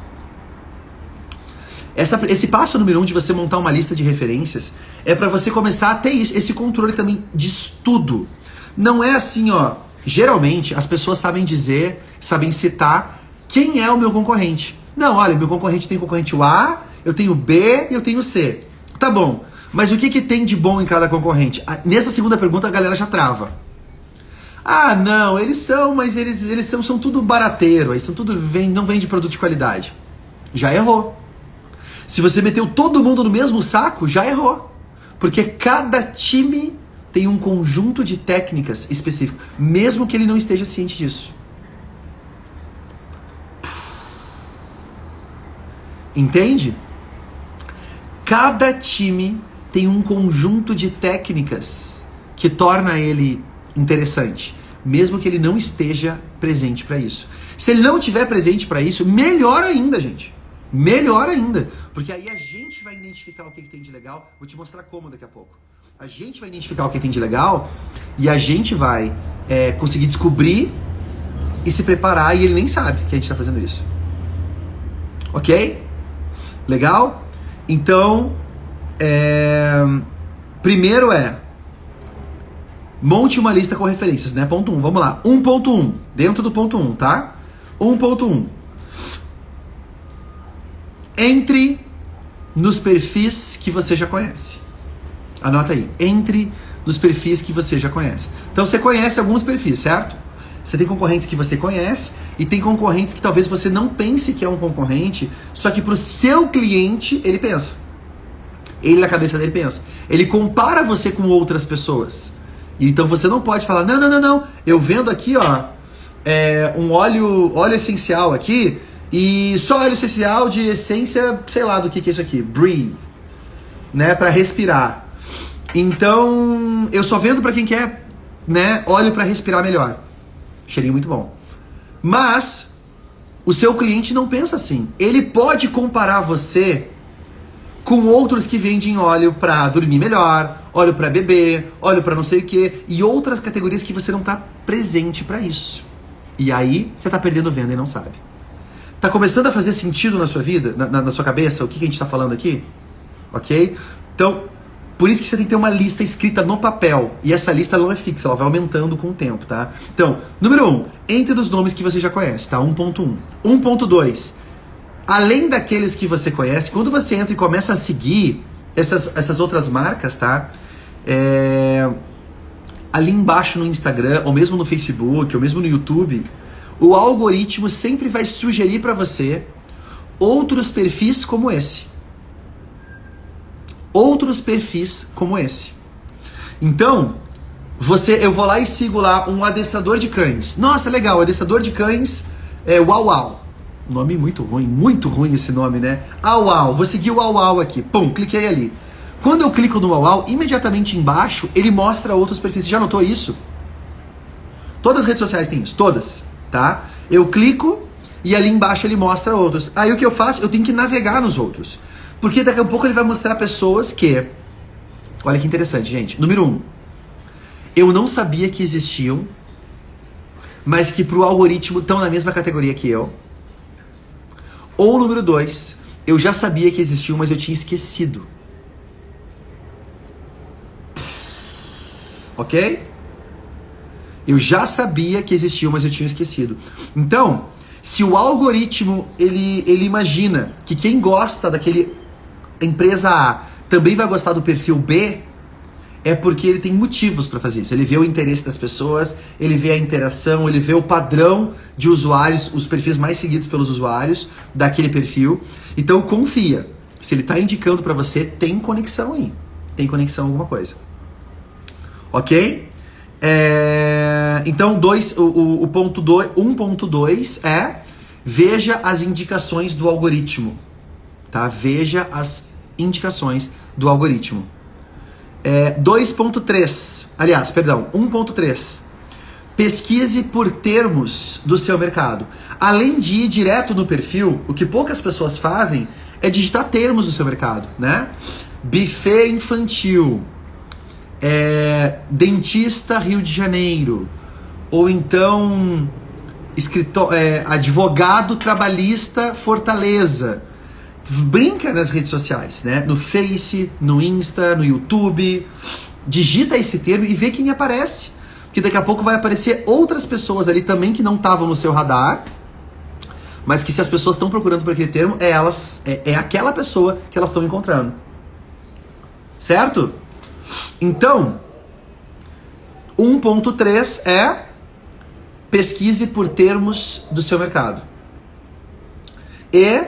Esse passo número 1 de você montar uma lista de referências é para você começar a ter esse controle também de estudo. Não é assim, ó. Geralmente as pessoas sabem dizer, sabem citar quem é o meu concorrente. Não, olha, meu concorrente tem concorrente A, eu tenho B e eu tenho C. Tá bom, mas o que tem de bom em cada concorrente? Nessa segunda pergunta a galera já trava. Ah, não, eles são, mas eles são tudo barateiro, eles são tudo, não vende produto de qualidade. Já errou. Se você meteu todo mundo no mesmo saco, já errou. Porque cada time tem um conjunto de técnicas específico, mesmo que ele não esteja ciente disso. Entende? Cada time tem um conjunto de técnicas que torna ele interessante, mesmo que ele não esteja presente para isso. Se ele não estiver presente para isso, melhor ainda, gente. Melhor ainda, porque aí a gente vai identificar o que tem de legal. Vou te mostrar como daqui a pouco. A gente vai identificar o que tem de legal e a gente vai conseguir descobrir e se preparar, e ele nem sabe que a gente está fazendo isso. Ok? Legal? Então, primeiro monte uma lista com referências, né? Ponto 1, vamos lá. 1.1, dentro do ponto 1, tá? 1.1. Entre nos perfis que você já conhece. Anota aí. Entre nos perfis que você já conhece. Então você conhece alguns perfis, certo? Você tem concorrentes que você conhece e tem concorrentes que talvez você não pense que é um concorrente, só que pro seu cliente ele pensa. Ele na cabeça dele pensa. Ele compara você com outras pessoas. Então você não pode falar, não. Eu vendo aqui, ó, um óleo essencial aqui. E só óleo essencial de essência, sei lá do que é isso aqui, breathe, né, para respirar. Então, eu só vendo para quem quer, né, óleo para respirar melhor. Cheirinho muito bom. Mas o seu cliente não pensa assim. Ele pode comparar você com outros que vendem óleo para dormir melhor, óleo para beber, óleo para não sei o que, e outras categorias que você não tá presente para isso. E aí, você tá perdendo venda e não sabe. Tá começando a fazer sentido na sua vida, na sua cabeça, o que a gente tá falando aqui? Ok? Então, por isso que você tem que ter uma lista escrita no papel. E essa lista não é fixa, ela vai aumentando com o tempo, tá? Então, número 1, entre os nomes que você já conhece, tá? 1.1. 1.2, além daqueles que você conhece, quando você entra e começa a seguir essas outras marcas, tá? Ali embaixo no Instagram, ou mesmo no Facebook, ou mesmo no YouTube, o algoritmo sempre vai sugerir para você outros perfis como esse. Outros perfis como esse. Então, eu vou lá e sigo lá um adestrador de cães. Nossa, legal, adestrador de cães, Uau Uau. Nome muito ruim esse nome, né? Uau Uau, vou seguir o Uau Uau aqui. Pum, cliquei ali. Quando eu clico no Uau Uau, imediatamente embaixo ele mostra outros perfis. Você já notou isso? Todas as redes sociais têm isso, todas. Tá? Eu clico e ali embaixo ele mostra outros. Aí o que eu faço? Eu tenho que navegar nos outros. Porque daqui a pouco ele vai mostrar pessoas que... Olha que interessante, gente. Número 1. Eu não sabia que existiam, mas que pro algoritmo estão na mesma categoria que eu. Ou número 2. Eu já sabia que existiam, mas eu tinha esquecido. Ok? Eu já sabia que existiam, mas eu tinha esquecido. Então, se o algoritmo ele imagina que quem gosta daquele empresa A também vai gostar do perfil B, é porque ele tem motivos para fazer isso. Ele vê o interesse das pessoas, ele vê a interação, ele vê o padrão de usuários, os perfis mais seguidos pelos usuários daquele perfil. Então confia. Se ele está indicando para você, tem conexão aí. Tem conexão alguma coisa. Ok? Então, o ponto 1.2 veja as indicações do algoritmo. Tá? Veja as indicações do algoritmo. 2.3, aliás, perdão, 1.3. Pesquise por termos do seu mercado. Além de ir direto no perfil, o que poucas pessoas fazem é digitar termos do seu mercado, né? Buffet infantil, dentista Rio de Janeiro, ou então advogado trabalhista Fortaleza. Brinca nas redes sociais, né? No Face, no Insta, no YouTube. Digita esse termo e vê quem aparece. Porque daqui a pouco vai aparecer outras pessoas ali também que não estavam no seu radar, mas que se as pessoas estão procurando por aquele termo, é aquela pessoa que elas estão encontrando. Certo? Então, 1.3 é pesquise por termos do seu mercado. E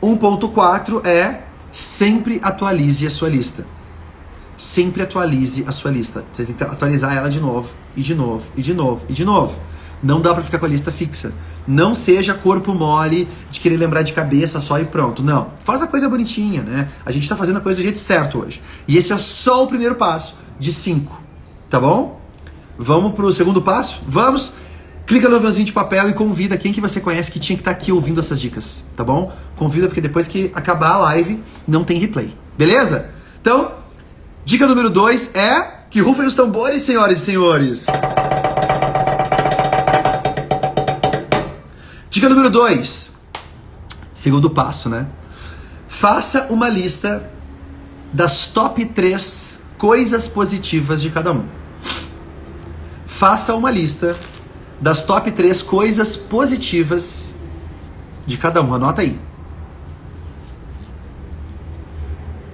1.4 é sempre atualize a sua lista. Sempre atualize a sua lista. Você tem que atualizar ela de novo, e de novo, e de novo, e de novo. Não dá pra ficar com a lista fixa. Não seja corpo mole de querer lembrar de cabeça só e pronto. Não. Faz a coisa bonitinha, né? A gente tá fazendo a coisa do jeito certo hoje. E esse é só o primeiro passo de 5. Tá bom? Vamos pro segundo passo? Vamos! Clica no aviãozinho de papel e convida quem que você conhece que tinha que estar aqui ouvindo essas dicas. Tá bom? Convida porque depois que acabar a live não tem replay. Beleza? Então, dica número 2 é que rufem os tambores, senhoras e senhores. Dica número 2. Segundo passo, né? Faça uma lista das top 3 coisas positivas de cada um. Faça uma lista das top 3 coisas positivas de cada um. Anota aí.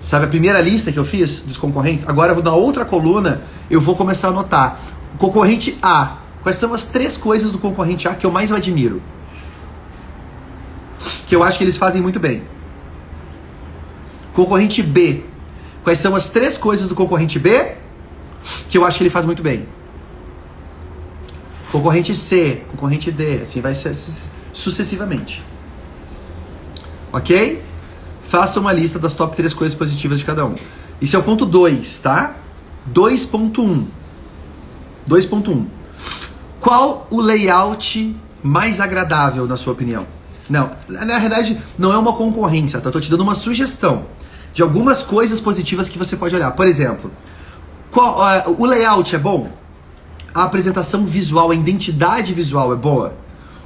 Sabe a primeira lista que eu fiz dos concorrentes? Agora eu vou na outra coluna, eu vou começar a anotar. Concorrente A. Quais são as 3 coisas do concorrente A que eu mais admiro? Que eu acho que eles fazem muito bem. Concorrente B. Quais são as 3 coisas do concorrente B que eu acho que ele faz muito bem? Concorrente C, concorrente D, assim vai ser sucessivamente. Ok? Faça uma lista das top 3 coisas positivas de cada um. Isso é o ponto 2, tá? 2.1. 2.1. Qual o layout mais agradável, na sua opinião? Não, na verdade, não é uma concorrência, tá? Eu tô te dando uma sugestão de algumas coisas positivas que você pode olhar. Por exemplo, o layout é bom? A apresentação visual, a identidade visual é boa?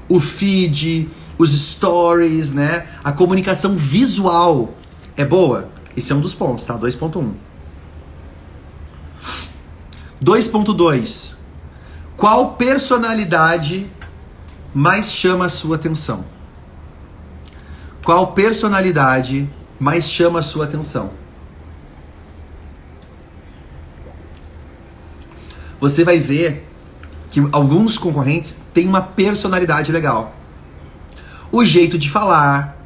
O feed, os stories, né? A comunicação visual é boa? Esse é um dos pontos, tá? 2.1. 2.2. Qual personalidade mais chama a sua atenção? Qual personalidade mais chama a sua atenção? Você vai ver que alguns concorrentes têm uma personalidade legal. O jeito de falar,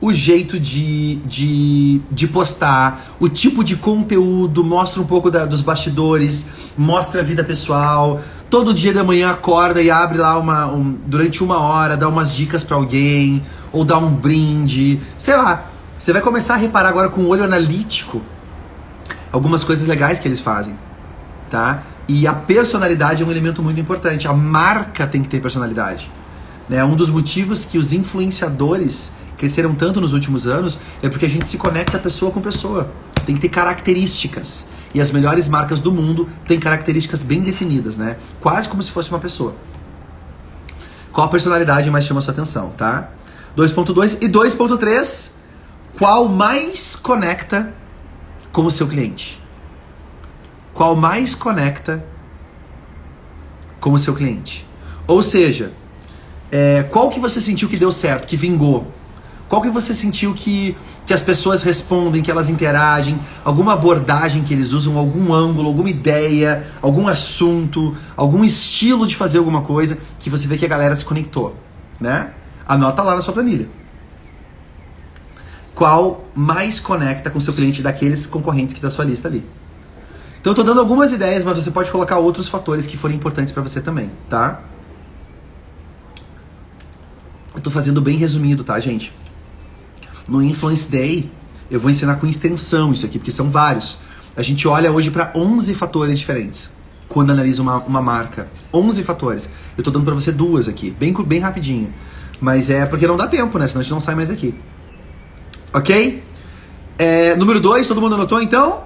o jeito de postar, o tipo de conteúdo, mostra um pouco dos bastidores, mostra a vida pessoal. Todo dia de manhã acorda e abre lá durante 1 hora, dá umas dicas pra alguém, ou dá um brinde, sei lá. Você vai começar a reparar agora com o olho analítico algumas coisas legais que eles fazem, tá? E a personalidade é um elemento muito importante. A marca tem que ter personalidade, né? Um dos motivos que os influenciadores cresceram tanto nos últimos anos é porque a gente se conecta pessoa com pessoa. Tem que ter características. E as melhores marcas do mundo têm características bem definidas, né? Quase como se fosse uma pessoa. Qual a personalidade mais chama a sua atenção, tá? 2.2 e 2.3. Qual mais conecta com o seu cliente? Qual mais conecta com o seu cliente? Ou seja, qual que você sentiu que deu certo, que vingou? Qual que você sentiu que as pessoas respondem, que elas interagem? Alguma abordagem que eles usam, algum ângulo, alguma ideia, algum assunto, algum estilo de fazer alguma coisa que você vê que a galera se conectou, né? Anota lá na sua planilha. Qual mais conecta com o seu cliente daqueles concorrentes que da sua lista ali? Então eu tô dando algumas ideias, mas você pode colocar outros fatores que forem importantes pra você também, tá? Eu tô fazendo bem resumido, tá, gente? No Influence Day, eu vou ensinar com extensão isso aqui, porque são vários. A gente olha hoje para 11 fatores diferentes quando analisa uma marca. 11 fatores. Eu tô dando pra você 2 aqui, bem rapidinho. Mas é porque não dá tempo, né? Senão a gente não sai mais daqui. Ok? Número 2, todo mundo anotou então?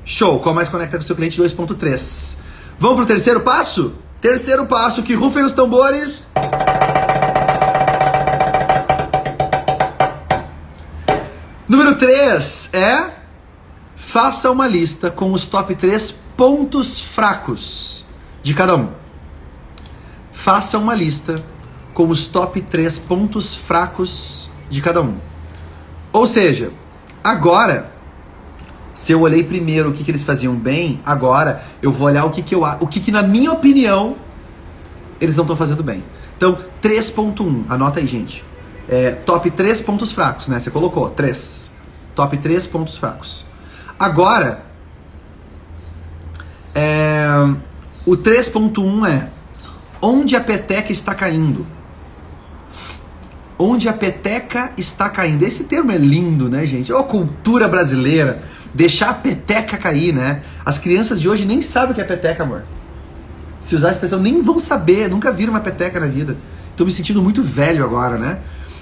Show, qual mais conecta com o seu cliente 2.3. Vamos pro terceiro passo? Terceiro passo, que rufem os tambores. Número 3 é: faça uma lista com os top 3 pontos fracos de cada um. Faça uma lista com os top 3 pontos fracos de cada um. Ou seja, agora, se eu olhei primeiro o que eles faziam bem, agora eu vou olhar o que na minha opinião eles não estão fazendo bem. Então, 3.1, anota aí, gente. Top 3 pontos fracos, né? Você colocou 3. Top 3 pontos fracos. Agora, o 3.1 é: onde a peteca está caindo? Onde a peteca está caindo. Esse termo é lindo, né, gente? Ó, cultura brasileira. Deixar a peteca cair, né? As crianças de hoje nem sabem o que é peteca, amor. Se usar a expressão, nem vão saber. Nunca viram uma peteca na vida. Tô me sentindo muito velho agora, né?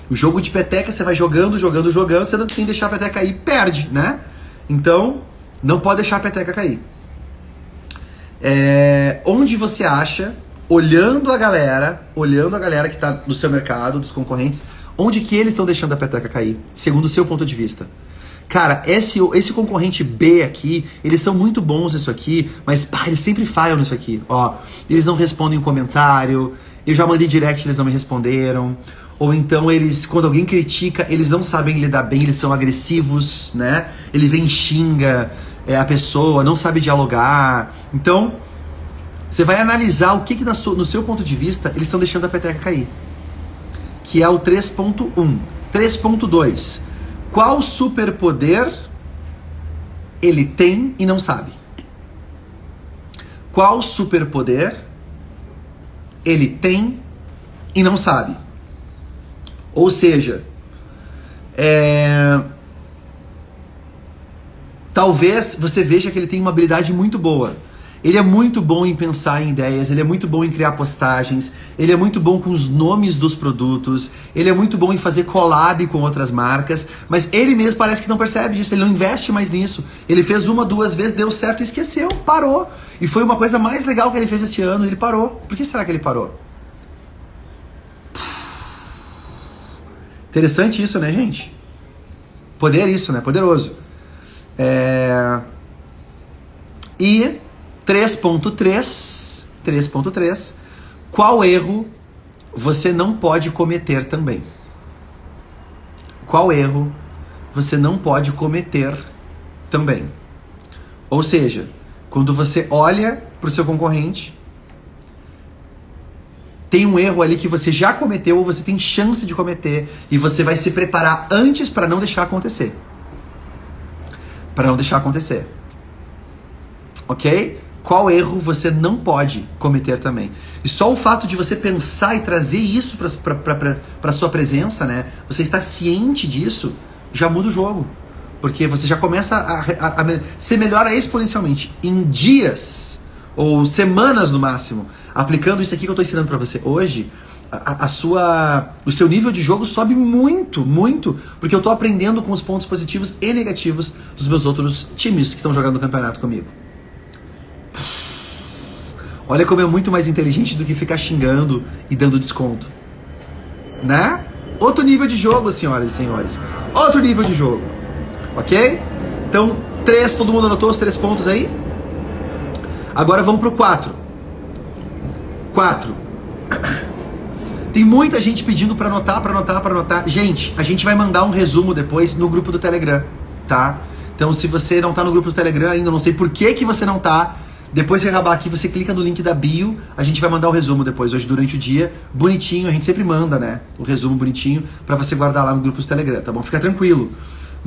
O jogo de peteca, você vai jogando, você não tem que deixar a peteca cair, perde, né? Então, não pode deixar a peteca cair. Onde você acha, olhando a galera que tá no seu mercado, dos concorrentes, onde que eles estão deixando a peteca cair, segundo o seu ponto de vista? Cara, esse concorrente B aqui, eles são muito bons nisso aqui, mas eles sempre falham nisso aqui. Ó, eles não respondem o comentário, eu já mandei direct, eles não me responderam. Ou então eles, quando alguém critica, eles não sabem lidar bem, eles são agressivos, né? Ele vem e xinga a pessoa, não sabe dialogar. Então, você vai analisar o que no seu ponto de vista eles estão deixando a peteca cair. Que é o 3.1. 3.2. Qual superpoder ele tem e não sabe? Qual superpoder ele tem e não sabe? Ou seja, talvez você veja que ele tem uma habilidade muito boa. Ele é muito bom em pensar em ideias, ele é muito bom em criar postagens, ele é muito bom com os nomes dos produtos, ele é muito bom em fazer collab com outras marcas, mas ele mesmo parece que não percebe disso, ele não investe mais nisso. Ele fez 1, 2 vezes, deu certo e esqueceu, parou. E foi uma coisa mais legal que ele fez esse ano, ele parou. Por que será que ele parou? Interessante isso, né, gente? Poder isso, né? Poderoso. E 3.3, qual erro você não pode cometer também? Qual erro você não pode cometer também? Ou seja, quando você olha para o seu concorrente, tem um erro ali que você já cometeu ou você tem chance de cometer e você vai se preparar antes para não deixar acontecer. Para não deixar acontecer. Ok? Qual erro você não pode cometer também? E só o fato de você pensar e trazer isso para sua presença, né? Você estar ciente disso, já muda o jogo. Porque você já começa a se melhora exponencialmente. Em dias ou semanas no máximo, aplicando isso aqui que eu estou ensinando para você hoje, o seu nível de jogo sobe muito, muito, porque eu estou aprendendo com os pontos positivos e negativos dos meus outros times que estão jogando no campeonato comigo. Olha como é muito mais inteligente do que ficar xingando e dando desconto. Né? Outro nível de jogo, senhoras e senhores. Outro nível de jogo. Ok? Então, 3, todo mundo anotou os 3 pontos aí? Agora vamos pro 4. 4. Tem muita gente pedindo pra anotar. Gente, a gente vai mandar um resumo depois no grupo do Telegram, tá? Então, se você não tá no grupo do Telegram ainda, não sei por que você não tá, depois que acabar aqui, você clica no link da bio, a gente vai mandar o resumo depois, hoje durante o dia, bonitinho, a gente sempre manda, né, o resumo bonitinho pra você guardar lá no grupo do Telegram, tá bom? Fica tranquilo.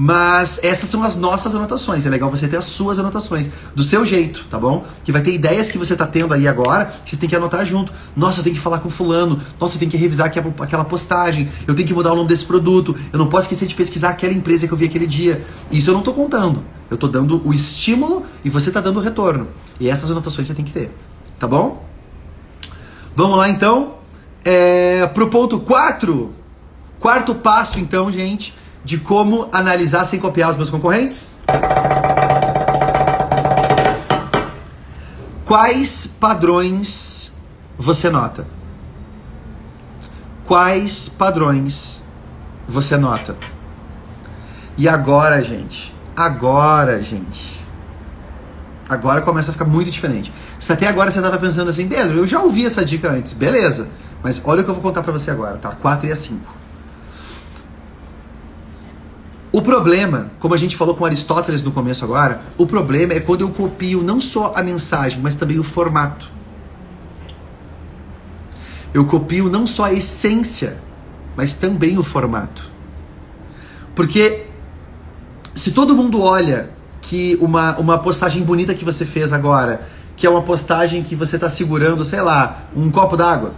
Mas essas são as nossas anotações, é legal você ter as suas anotações, do seu jeito, tá bom? Que vai ter ideias que você tá tendo aí agora, que você tem que anotar junto. Nossa, eu tenho que falar com fulano, nossa, eu tenho que revisar aquela postagem, eu tenho que mudar o nome desse produto, eu não posso esquecer de pesquisar aquela empresa que eu vi aquele dia. Isso eu não tô contando, eu tô dando o estímulo e você tá dando o retorno. E essas anotações você tem que ter, tá bom? Vamos lá então, pro ponto 4, quarto passo então, gente, de como analisar sem copiar os meus concorrentes. Quais padrões você nota? Quais padrões você nota? E agora, gente, agora começa a ficar muito diferente. Se até agora você estava pensando assim, Pedro, eu já ouvi essa dica antes, beleza, mas olha o que eu vou contar pra você agora, tá? 4 e a 5. O problema, como a gente falou com Aristóteles no começo agora, o problema é quando eu copio não só a mensagem, mas também o formato. Eu copio não só a essência, mas também o formato. Porque se todo mundo olha que uma postagem bonita que você fez agora, que é uma postagem que você está segurando, sei lá, um copo d'água,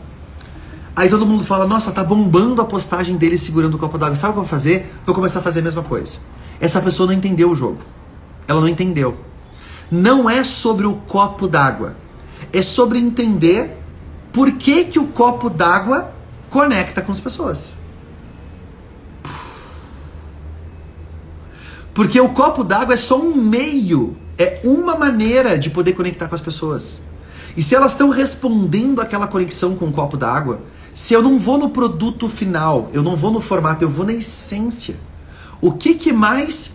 aí todo mundo fala, nossa, tá bombando a postagem dele segurando o copo d'água. Sabe o que eu vou fazer? Vou começar a fazer a mesma coisa. Essa pessoa não entendeu o jogo. Ela não entendeu. Não é sobre o copo d'água. É sobre entender por que que o copo d'água conecta com as pessoas. Porque o copo d'água é só um meio, é uma maneira de poder conectar com as pessoas. E se elas estão respondendo aquela conexão com o copo d'água, se eu não vou no produto final, eu não vou no formato, eu vou na essência. O que mais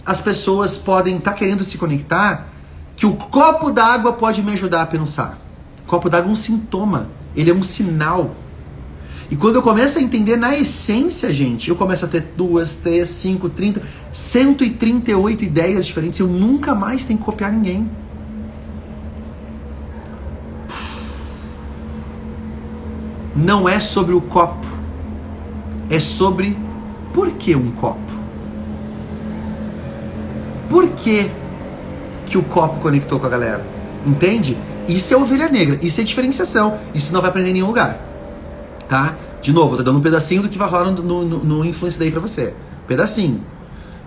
as pessoas podem estar querendo se conectar que o copo d'água pode me ajudar a pensar? O copo d'água é um sintoma, ele é um sinal. E quando eu começo a entender na essência, gente, eu começo a ter 2, 3, 5, 30, 138 ideias diferentes. Eu nunca mais tenho que copiar ninguém. Não é sobre o copo. É sobre por que um copo. Por que o copo conectou com a galera? Entende? Isso é ovelha negra. Isso é diferenciação. Isso não vai aprender em nenhum lugar. Tá? De novo, eu tô dando um pedacinho do que vai rolar no Influence Day pra você. Pedacinho.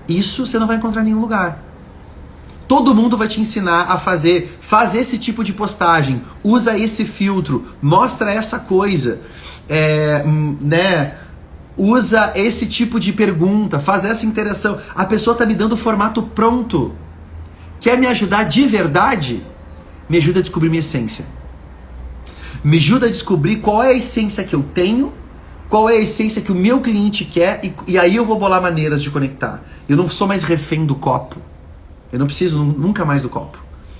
Isso você não vai encontrar em nenhum lugar. Todo mundo vai te ensinar a fazer esse tipo de postagem. Usa esse filtro. Mostra essa coisa. Usa esse tipo de pergunta. Faz essa interação. A pessoa tá me dando o formato pronto. Quer me ajudar de verdade? Me ajuda a descobrir minha essência. Me ajuda a descobrir qual é a essência que eu tenho, qual é a essência que o meu cliente quer, e aí eu vou bolar maneiras de conectar. Eu não sou mais refém do copo. Eu não preciso nunca mais do copo.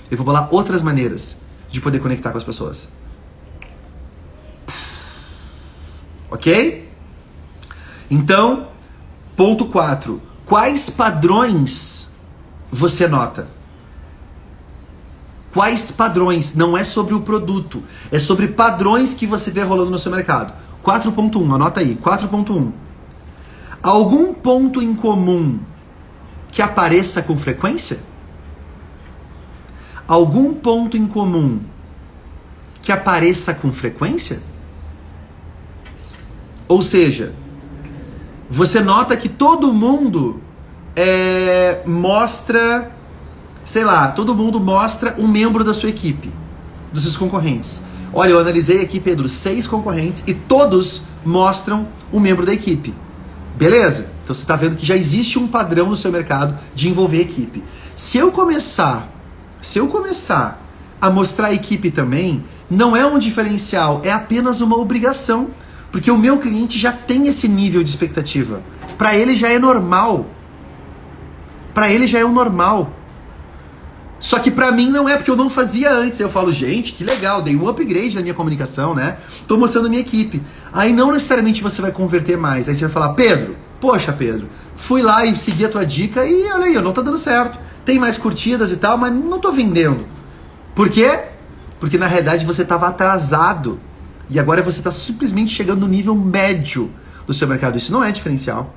Eu vou bolar outras maneiras de poder conectar com as pessoas. Ok? Então, ponto 4. Quais padrões você nota? Quais padrões? Não é sobre o produto. É sobre padrões que você vê rolando no seu mercado. 4.1, anota aí. 4.1. Algum ponto em comum que apareça com frequência? Algum ponto em comum que apareça com frequência? Ou seja, você nota que todo mundo mostra... Sei lá, todo mundo mostra um membro da sua equipe, dos seus concorrentes. Olha, eu analisei aqui, Pedro, 6 concorrentes e todos mostram um membro da equipe. Beleza? Então você está vendo que já existe um padrão no seu mercado de envolver a equipe. Se eu começar a mostrar a equipe também, não é um diferencial, é apenas uma obrigação. Porque o meu cliente já tem esse nível de expectativa. Para ele já é normal. Para ele já é o normal. Só que pra mim não é, porque eu não fazia antes. Eu falo, gente, que legal, dei um upgrade na minha comunicação, né? Tô mostrando a minha equipe. Aí não necessariamente você vai converter mais. Aí você vai falar, Pedro, poxa, Pedro, fui lá e segui a tua dica e olha aí, não tá dando certo. Tem mais curtidas e tal, mas não tô vendendo. Por quê? Porque na realidade você tava atrasado. E agora você tá simplesmente chegando no nível médio do seu mercado. Isso não é diferencial.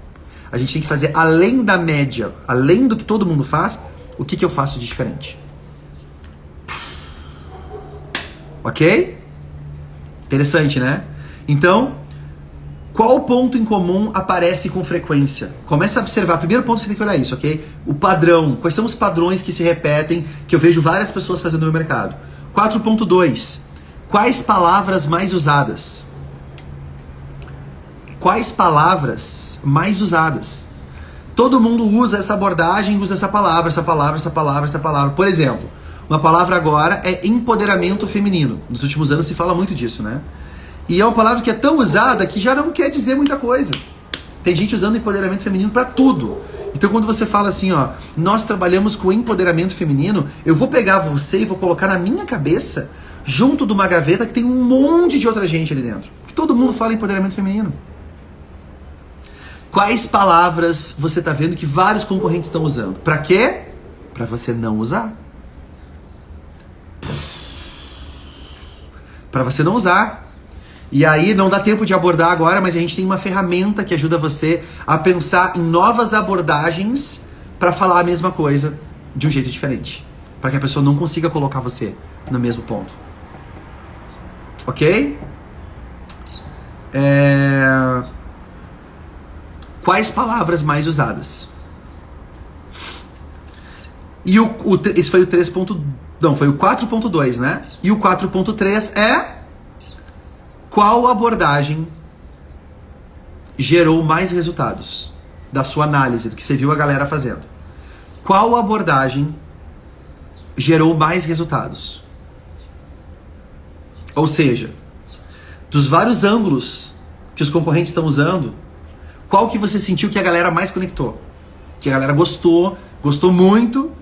A gente tem que fazer além da média, além do que todo mundo faz. O que eu faço de diferente? Ok? Interessante, né? Então, qual ponto em comum aparece com frequência? Começa a observar. Primeiro ponto você tem que olhar isso, ok? O padrão. Quais são os padrões que se repetem, que eu vejo várias pessoas fazendo no meu mercado? 4.2. Quais palavras mais usadas? Quais palavras mais usadas? Todo mundo usa essa abordagem, usa essa palavra. Por exemplo, Uma palavra agora é empoderamento feminino. Nos últimos anos se fala muito disso, né? E é uma palavra que é tão usada que já não quer dizer muita coisa. Tem gente usando empoderamento feminino para tudo. Então quando você fala assim, ó, nós trabalhamos com empoderamento feminino, eu vou pegar você e vou colocar na minha cabeça, junto de uma gaveta que tem um monte de outra gente ali dentro. Que todo mundo fala empoderamento feminino. Quais palavras você tá vendo que vários concorrentes estão usando? Para quê? Para você não usar. Para você não usar. E aí não dá tempo de abordar agora, mas a gente tem uma ferramenta que ajuda você a pensar em novas abordagens para falar a mesma coisa de um jeito diferente. Para que a pessoa não consiga colocar você no mesmo ponto. Ok? Quais palavras mais usadas? E esse foi o 3. Não, foi o 4.2, né? E o 4.3 é... Qual abordagem gerou mais resultados da sua análise, do que você viu a galera fazendo? Qual abordagem gerou mais resultados? Ou seja, dos vários ângulos que os concorrentes estão usando, qual que você sentiu que a galera mais conectou? Que a galera gostou muito.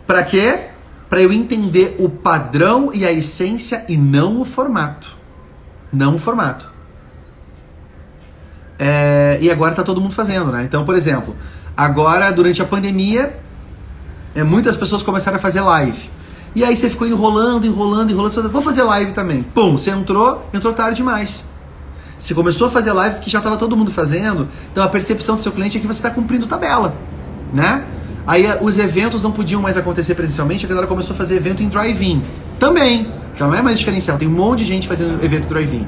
Pra quê? Pra eu entender o padrão e a essência e não o formato. Não o formato. E agora tá todo mundo fazendo, né? Então, por exemplo, agora durante a pandemia, muitas pessoas começaram a fazer live. E aí você ficou enrolando, vou fazer live também. Pum, você entrou tarde demais. Você começou a fazer live porque já estava todo mundo fazendo, então a percepção do seu cliente é que você está cumprindo tabela, né? Aí os eventos não podiam mais acontecer presencialmente, a galera começou a fazer evento em drive-in. Também, já não é mais diferencial, tem um monte de gente fazendo evento drive-in.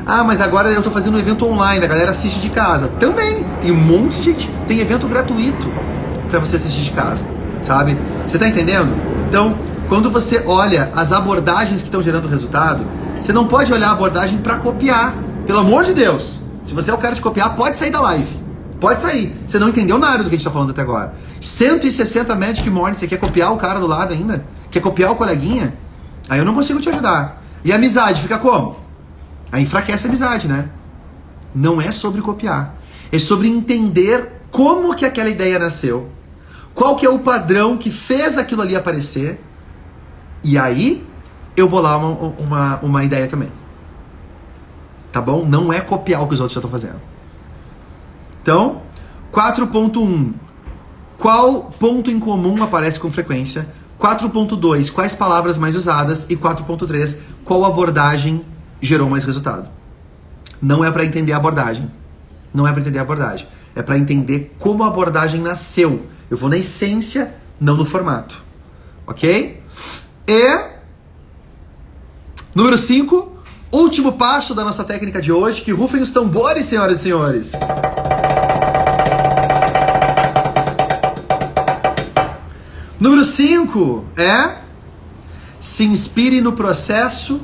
Ah, mas agora eu estou fazendo um evento online, a galera assiste de casa. Também, tem um monte de gente, tem evento gratuito para você assistir de casa, sabe? Você tá entendendo? Então, quando você olha as abordagens que estão gerando resultado, você não pode olhar a abordagem para copiar. Pelo amor de Deus, se você é o cara de copiar, pode sair da live. Pode sair. Você não entendeu nada do que a gente está falando até agora. 160 Magic Morning, você quer copiar o cara do lado ainda? Quer copiar o coleguinha? Aí eu não consigo te ajudar. E a amizade fica como? Aí enfraquece a amizade, né? Não é sobre copiar. É sobre entender como que aquela ideia nasceu. Qual que é o padrão que fez aquilo ali aparecer. E aí, eu bolar uma ideia também. Tá bom? Não é copiar o que os outros já estão fazendo. Então, 4.1. Qual ponto em comum aparece com frequência? 4.2. Quais palavras mais usadas? E 4.3. Qual abordagem gerou mais resultado? Não é para entender a abordagem. Não é para entender a abordagem. É para entender como a abordagem nasceu. Eu vou na essência, não no formato. Ok? E... número 5. Último passo da nossa técnica de hoje, que rufem os tambores, senhoras e senhores. Número 5 é: se inspire no processo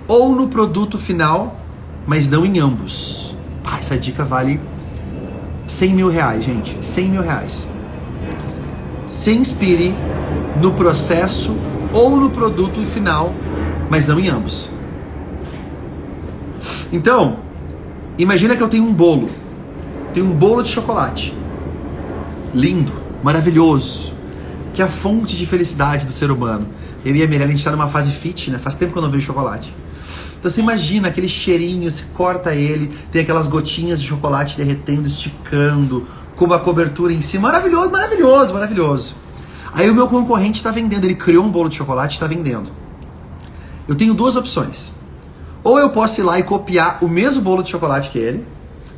ou no produto final, mas não em ambos. Essa dica vale 100 mil reais, gente. 100 mil reais. Se inspire no processo ou no produto final, mas não em ambos. Então, imagina que eu tenho um bolo. Tenho um bolo de chocolate. Lindo, maravilhoso. Que é a fonte de felicidade do ser humano. Eu e a Mirella, a gente tá numa fase fit, né? Faz tempo que eu não vejo chocolate. Então você imagina aquele cheirinho, você corta ele, tem aquelas gotinhas de chocolate derretendo, esticando, com uma cobertura em cima. Maravilhoso, maravilhoso, maravilhoso. Aí o meu concorrente está vendendo, ele criou um bolo de chocolate e está vendendo. Eu tenho duas opções. Ou eu posso ir lá e copiar o mesmo bolo de chocolate que ele.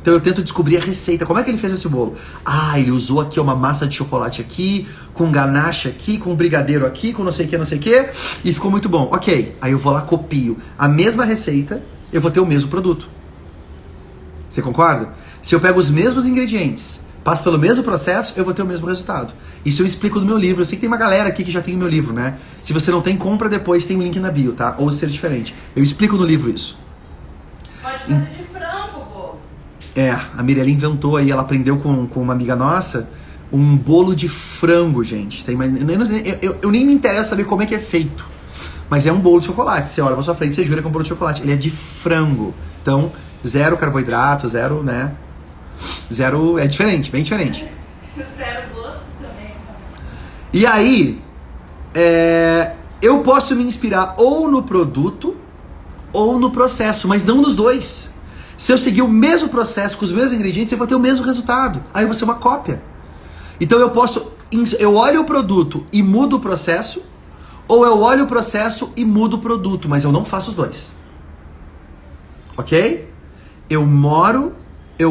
Então eu tento descobrir a receita. Como é que ele fez esse bolo? Ah, ele usou aqui uma massa de chocolate aqui, com ganache aqui, com brigadeiro aqui, com não sei o que, e ficou muito bom. Ok, aí eu vou lá, copio a mesma receita, eu vou ter o mesmo produto. Você concorda? Se eu pego os mesmos ingredientes, passo pelo mesmo processo, eu vou ter o mesmo resultado. Isso eu explico no meu livro. Eu sei que tem uma galera aqui que já tem o meu livro, né? Se você não tem, compra depois, tem um link na bio, tá? Ou ser diferente. Eu explico no livro isso. Pode fazer de frango, pô. A Mirella inventou aí, ela aprendeu com uma amiga nossa, um bolo de frango, gente. Você imagina, eu nem me interessa saber como é que é feito. Mas é um bolo de chocolate. Você olha pra sua frente, você jura que é um bolo de chocolate. Ele é de frango. Então, 0 carboidrato, 0, né? 0, é diferente, bem diferente. 0 gosto também. E aí, eu posso me inspirar ou no produto ou no processo, mas não nos dois. Se eu seguir o mesmo processo com os mesmos ingredientes, eu vou ter o mesmo resultado. Aí eu vou ser uma cópia. Então eu olho o produto e mudo o processo, ou eu olho o processo e mudo o produto, mas eu não faço os dois. Ok? Eu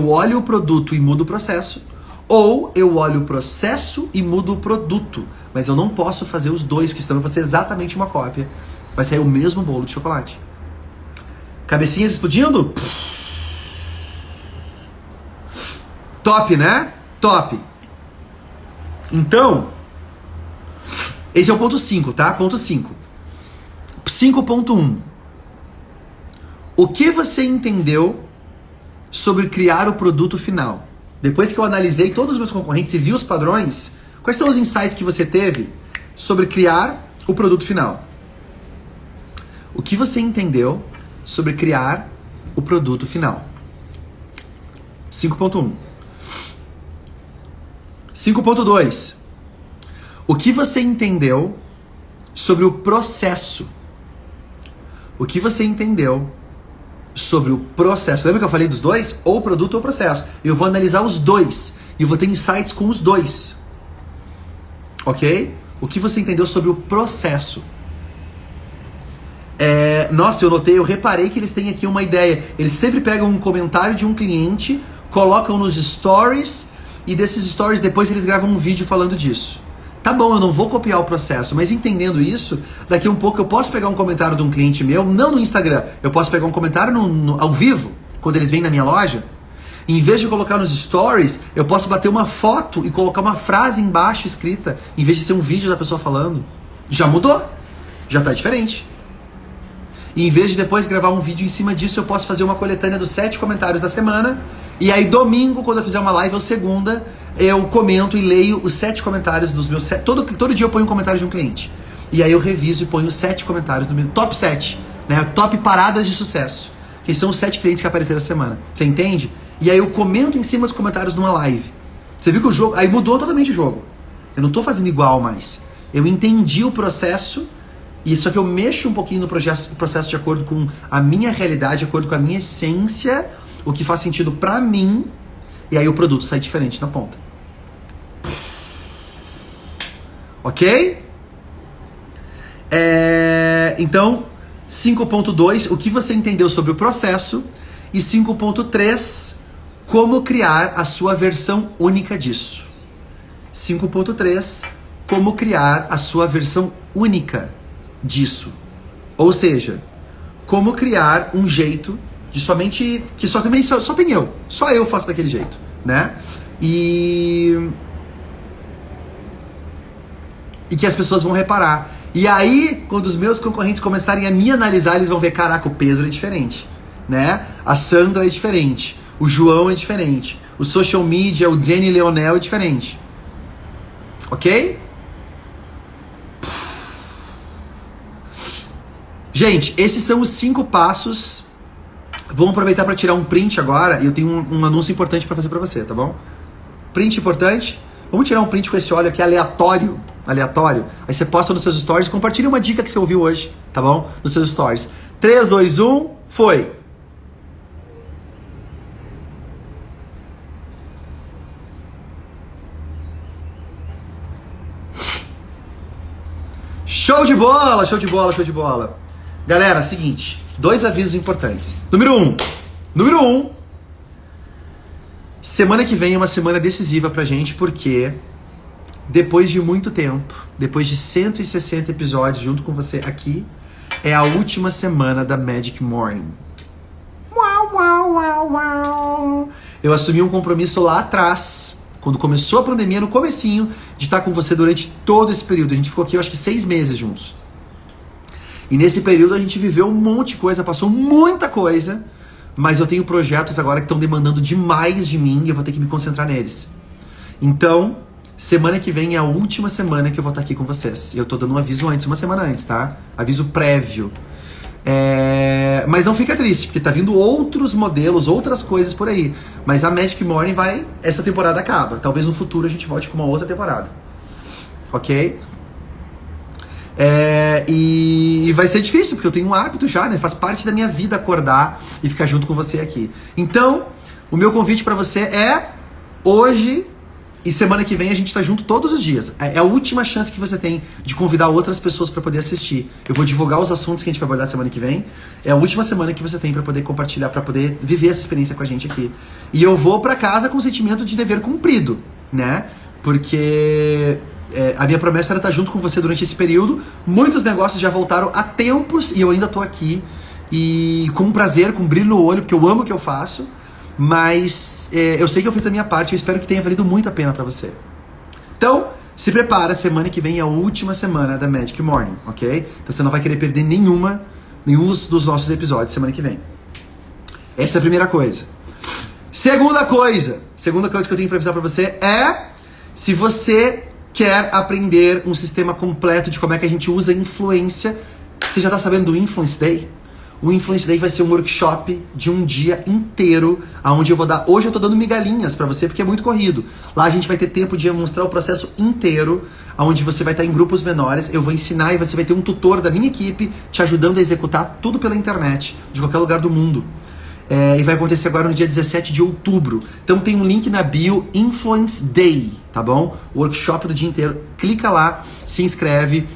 olho o produto e mudo o processo, ou eu olho o processo e mudo o produto, mas eu não posso fazer os dois, porque senão vai ser exatamente uma cópia. Vai sair o mesmo bolo de chocolate. Cabecinhas explodindo? Top, né? Top. Então, esse é o ponto 5, tá? Ponto 5. 5.1. O que você entendeu sobre criar o produto final? Depois que eu analisei todos os meus concorrentes e vi os padrões, quais são os insights que você teve sobre criar o produto final? O que você entendeu sobre criar o produto final? 5.1. 5.2. O que você entendeu sobre o processo? O que você entendeu sobre o processo? Lembra que eu falei dos dois? Ou produto ou processo. Eu vou analisar os dois. E eu vou ter insights com os dois. Ok? O que você entendeu sobre o processo? Nossa, eu reparei que eles têm aqui uma ideia. Eles sempre pegam um comentário de um cliente, colocam nos stories, e desses stories depois eles gravam um vídeo falando disso. Tá bom, eu não vou copiar o processo, mas entendendo isso, daqui a um pouco eu posso pegar um comentário de um cliente meu, não no Instagram, eu posso pegar um comentário ao vivo, quando eles vêm na minha loja. Em vez de colocar nos stories, eu posso bater uma foto e colocar uma frase embaixo escrita, em vez de ser um vídeo da pessoa falando. Já mudou, já tá diferente. E em vez de depois gravar um vídeo em cima disso, eu posso fazer uma coletânea dos 7 comentários da semana. E aí domingo, quando eu fizer uma live, ou segunda, eu comento e leio os 7 comentários dos meus... Todo dia eu ponho um comentário de um cliente. E aí eu reviso e ponho os 7 comentários do meu top 7, né? Top paradas de sucesso. Que são os 7 clientes que apareceram essa semana. Você entende? E aí eu comento em cima dos comentários numa live. Você viu que o jogo... Aí mudou totalmente o jogo. Eu não tô fazendo igual mais. Eu entendi o processo... E só que eu mexo um pouquinho no processo de acordo com a minha realidade, de acordo com a minha essência, o que faz sentido pra mim, e aí o produto sai diferente na ponta. Ok? Então, 5.2, o que você entendeu sobre o processo, e 5.3, como criar a sua versão única disso. 5.3, como criar a sua versão única disso. Ou seja, como criar um jeito de somente... que só tem eu. Só eu faço daquele jeito, né? E que as pessoas vão reparar. E aí, quando os meus concorrentes começarem a me analisar, eles vão ver, caraca, o Pedro é diferente, né? A Sandra é diferente. O João é diferente. O social media, o Danny Leonel é diferente. Ok? Gente, esses são os 5 passos. Vamos aproveitar para tirar um print agora. E eu tenho um anúncio importante para fazer para você, tá bom? Print importante. Vamos tirar um print com esse óleo aqui aleatório. Aí você posta nos seus stories. Compartilha uma dica que você ouviu hoje, tá bom? Nos seus stories. 3, 2, 1, foi! Show de bola, show de bola, show de bola. Galera, seguinte, 2 avisos importantes. Número 1. Semana que vem é uma semana decisiva pra gente, porque depois de muito tempo, depois de 160 episódios junto com você aqui, é a última semana da Magic Morning. Uau, uau, uau, uau. Eu assumi um compromisso lá atrás, quando começou a pandemia, no comecinho, de estar com você durante todo esse período. A gente ficou aqui, eu acho que 6 meses juntos. E nesse período a gente viveu um monte de coisa, passou muita coisa, mas eu tenho projetos agora que estão demandando demais de mim e eu vou ter que me concentrar neles. Então, semana que vem é a última semana que eu vou estar aqui com vocês. Eu tô dando um aviso antes, uma semana antes, tá? Aviso prévio. Mas não fica triste, porque tá vindo outros modelos, outras coisas por aí. Mas a Magic Morning essa temporada acaba. Talvez no futuro a gente volte com uma outra temporada. Ok? E vai ser difícil, porque eu tenho um hábito já, né? Faz parte da minha vida acordar e ficar junto com você aqui. Então, o meu convite pra você é hoje e semana que vem a gente tá junto todos os dias. É a última chance que você tem de convidar outras pessoas pra poder assistir. Eu vou divulgar os assuntos que a gente vai abordar semana que vem. É a última semana que você tem pra poder compartilhar, pra poder viver essa experiência com a gente aqui. E eu vou pra casa com o sentimento de dever cumprido, né? Porque a minha promessa era estar junto com você durante esse período. Muitos negócios já voltaram há tempos e eu ainda tô aqui. E com prazer, com brilho no olho, porque eu amo o que eu faço. Mas eu sei que eu fiz a minha parte e eu espero que tenha valido muito a pena pra você. Então, se prepara, semana que vem é a última semana da Magic Morning, ok? Então você não vai querer perder nenhum dos nossos episódios semana que vem. Essa é a primeira coisa. Segunda coisa que eu tenho pra avisar pra você é: se você quer aprender um sistema completo de como é que a gente usa influência, você já tá sabendo do Influence Day? O Influence Day vai ser um workshop de um dia inteiro, onde eu vou dar... Hoje eu tô dando migalhinhas pra você, porque é muito corrido. Lá a gente vai ter tempo de mostrar o processo inteiro, onde você vai estar em grupos menores, eu vou ensinar e você vai ter um tutor da minha equipe te ajudando a executar tudo pela internet, de qualquer lugar do mundo. E vai acontecer agora no dia 17 de outubro. Então tem um link na bio, Influence Day, tá bom? O workshop do dia inteiro. Clica lá, se inscreve,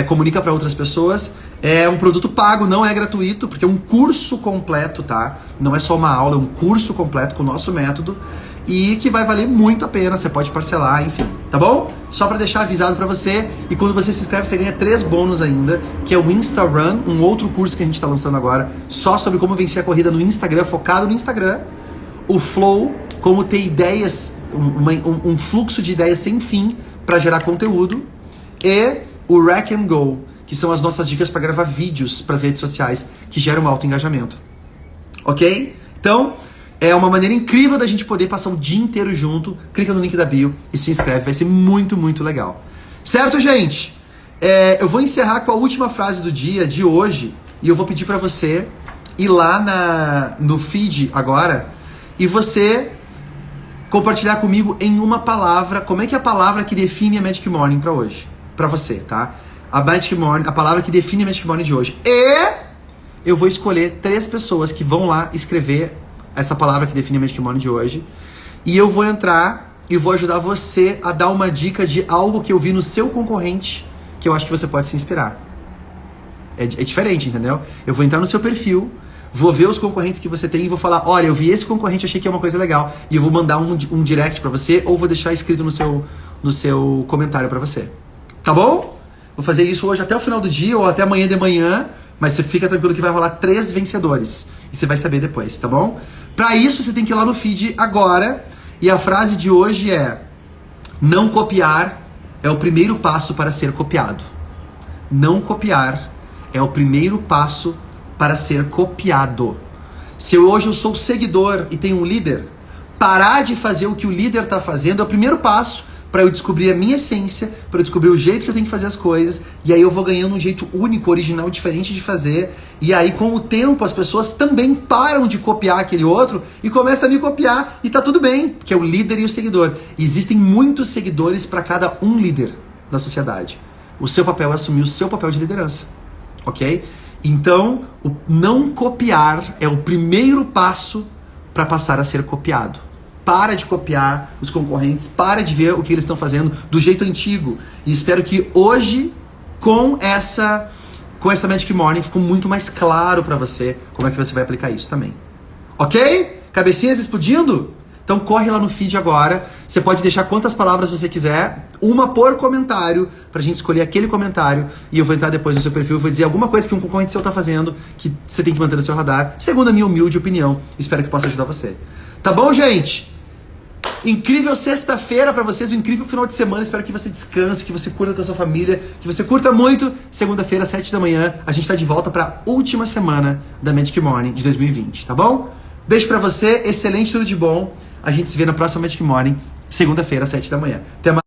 comunica para outras pessoas. É um produto pago, não é gratuito, porque é um curso completo, tá? Não é só uma aula, é um curso completo com o nosso método e que vai valer muito a pena, você pode parcelar, enfim, tá bom? Só pra deixar avisado pra você, e quando você se inscreve você ganha 3 bônus ainda, que é o Insta Run, um outro curso que a gente tá lançando agora, só sobre como vencer a corrida no Instagram, focado no Instagram, o Flow, como ter ideias, um fluxo de ideias sem fim pra gerar conteúdo, e o Rack and Go, que são as nossas dicas para gravar vídeos para as redes sociais que geram alto engajamento. Ok? Então, é uma maneira incrível da gente poder passar o dia inteiro junto. Clica no link da bio e se inscreve. Vai ser muito, muito legal. Certo, gente? Eu vou encerrar com a última frase do dia, de hoje, e eu vou pedir para você ir lá no feed agora e você compartilhar comigo em uma palavra, como é que é a palavra que define a Magic Morning para hoje. Para você, tá? A Magic Morning, a palavra que define a Magic Morning de hoje. E eu vou escolher 3 pessoas que vão lá escrever essa palavra que define a Magic Morning de hoje. E eu vou entrar e vou ajudar você a dar uma dica de algo que eu vi no seu concorrente que eu acho que você pode se inspirar. É diferente, entendeu? Eu vou entrar no seu perfil, vou ver os concorrentes que você tem e vou falar: olha, eu vi esse concorrente, achei que é uma coisa legal. E eu vou mandar um direct pra você ou vou deixar escrito no seu comentário pra você. Tá bom? Vou fazer isso hoje até o final do dia ou até amanhã de manhã, mas você fica tranquilo que vai rolar 3 vencedores. E você vai saber depois, tá bom? Pra isso, você tem que ir lá no feed agora. E a frase de hoje é: não copiar é o primeiro passo para ser copiado. Não copiar é o primeiro passo para ser copiado. Se hoje eu sou seguidor e tenho um líder, parar de fazer o que o líder tá fazendo é o primeiro passo para eu descobrir a minha essência, para eu descobrir o jeito que eu tenho que fazer as coisas, e aí eu vou ganhando um jeito único, original, diferente de fazer, e aí com o tempo as pessoas também param de copiar aquele outro e começam a me copiar, e tá tudo bem, que é o líder e o seguidor. E existem muitos seguidores para cada um líder da sociedade. O seu papel é assumir o seu papel de liderança, ok? Então, o não copiar é o primeiro passo para passar a ser copiado. Para de copiar os concorrentes, para de ver o que eles estão fazendo do jeito antigo. E espero que hoje, com essa Magic Morning, ficou muito mais claro para você como é que você vai aplicar isso também. Ok? Cabecinhas explodindo? Então corre lá no feed agora. Você pode deixar quantas palavras você quiser, uma por comentário, pra gente escolher aquele comentário. E eu vou entrar depois no seu perfil, vou dizer alguma coisa que um concorrente seu tá fazendo, que você tem que manter no seu radar, segundo a minha humilde opinião. Espero que possa ajudar você. Tá bom, gente? Incrível sexta-feira pra vocês, um incrível final de semana. Espero que você descanse, que você curta com a sua família, que você curta muito. Segunda-feira, 7 da manhã, a gente tá de volta pra última semana da Magic Morning de 2020, tá bom? Beijo pra você, excelente, tudo de bom. A gente se vê na próxima Magic Morning, segunda-feira, 7 da manhã. Até mais.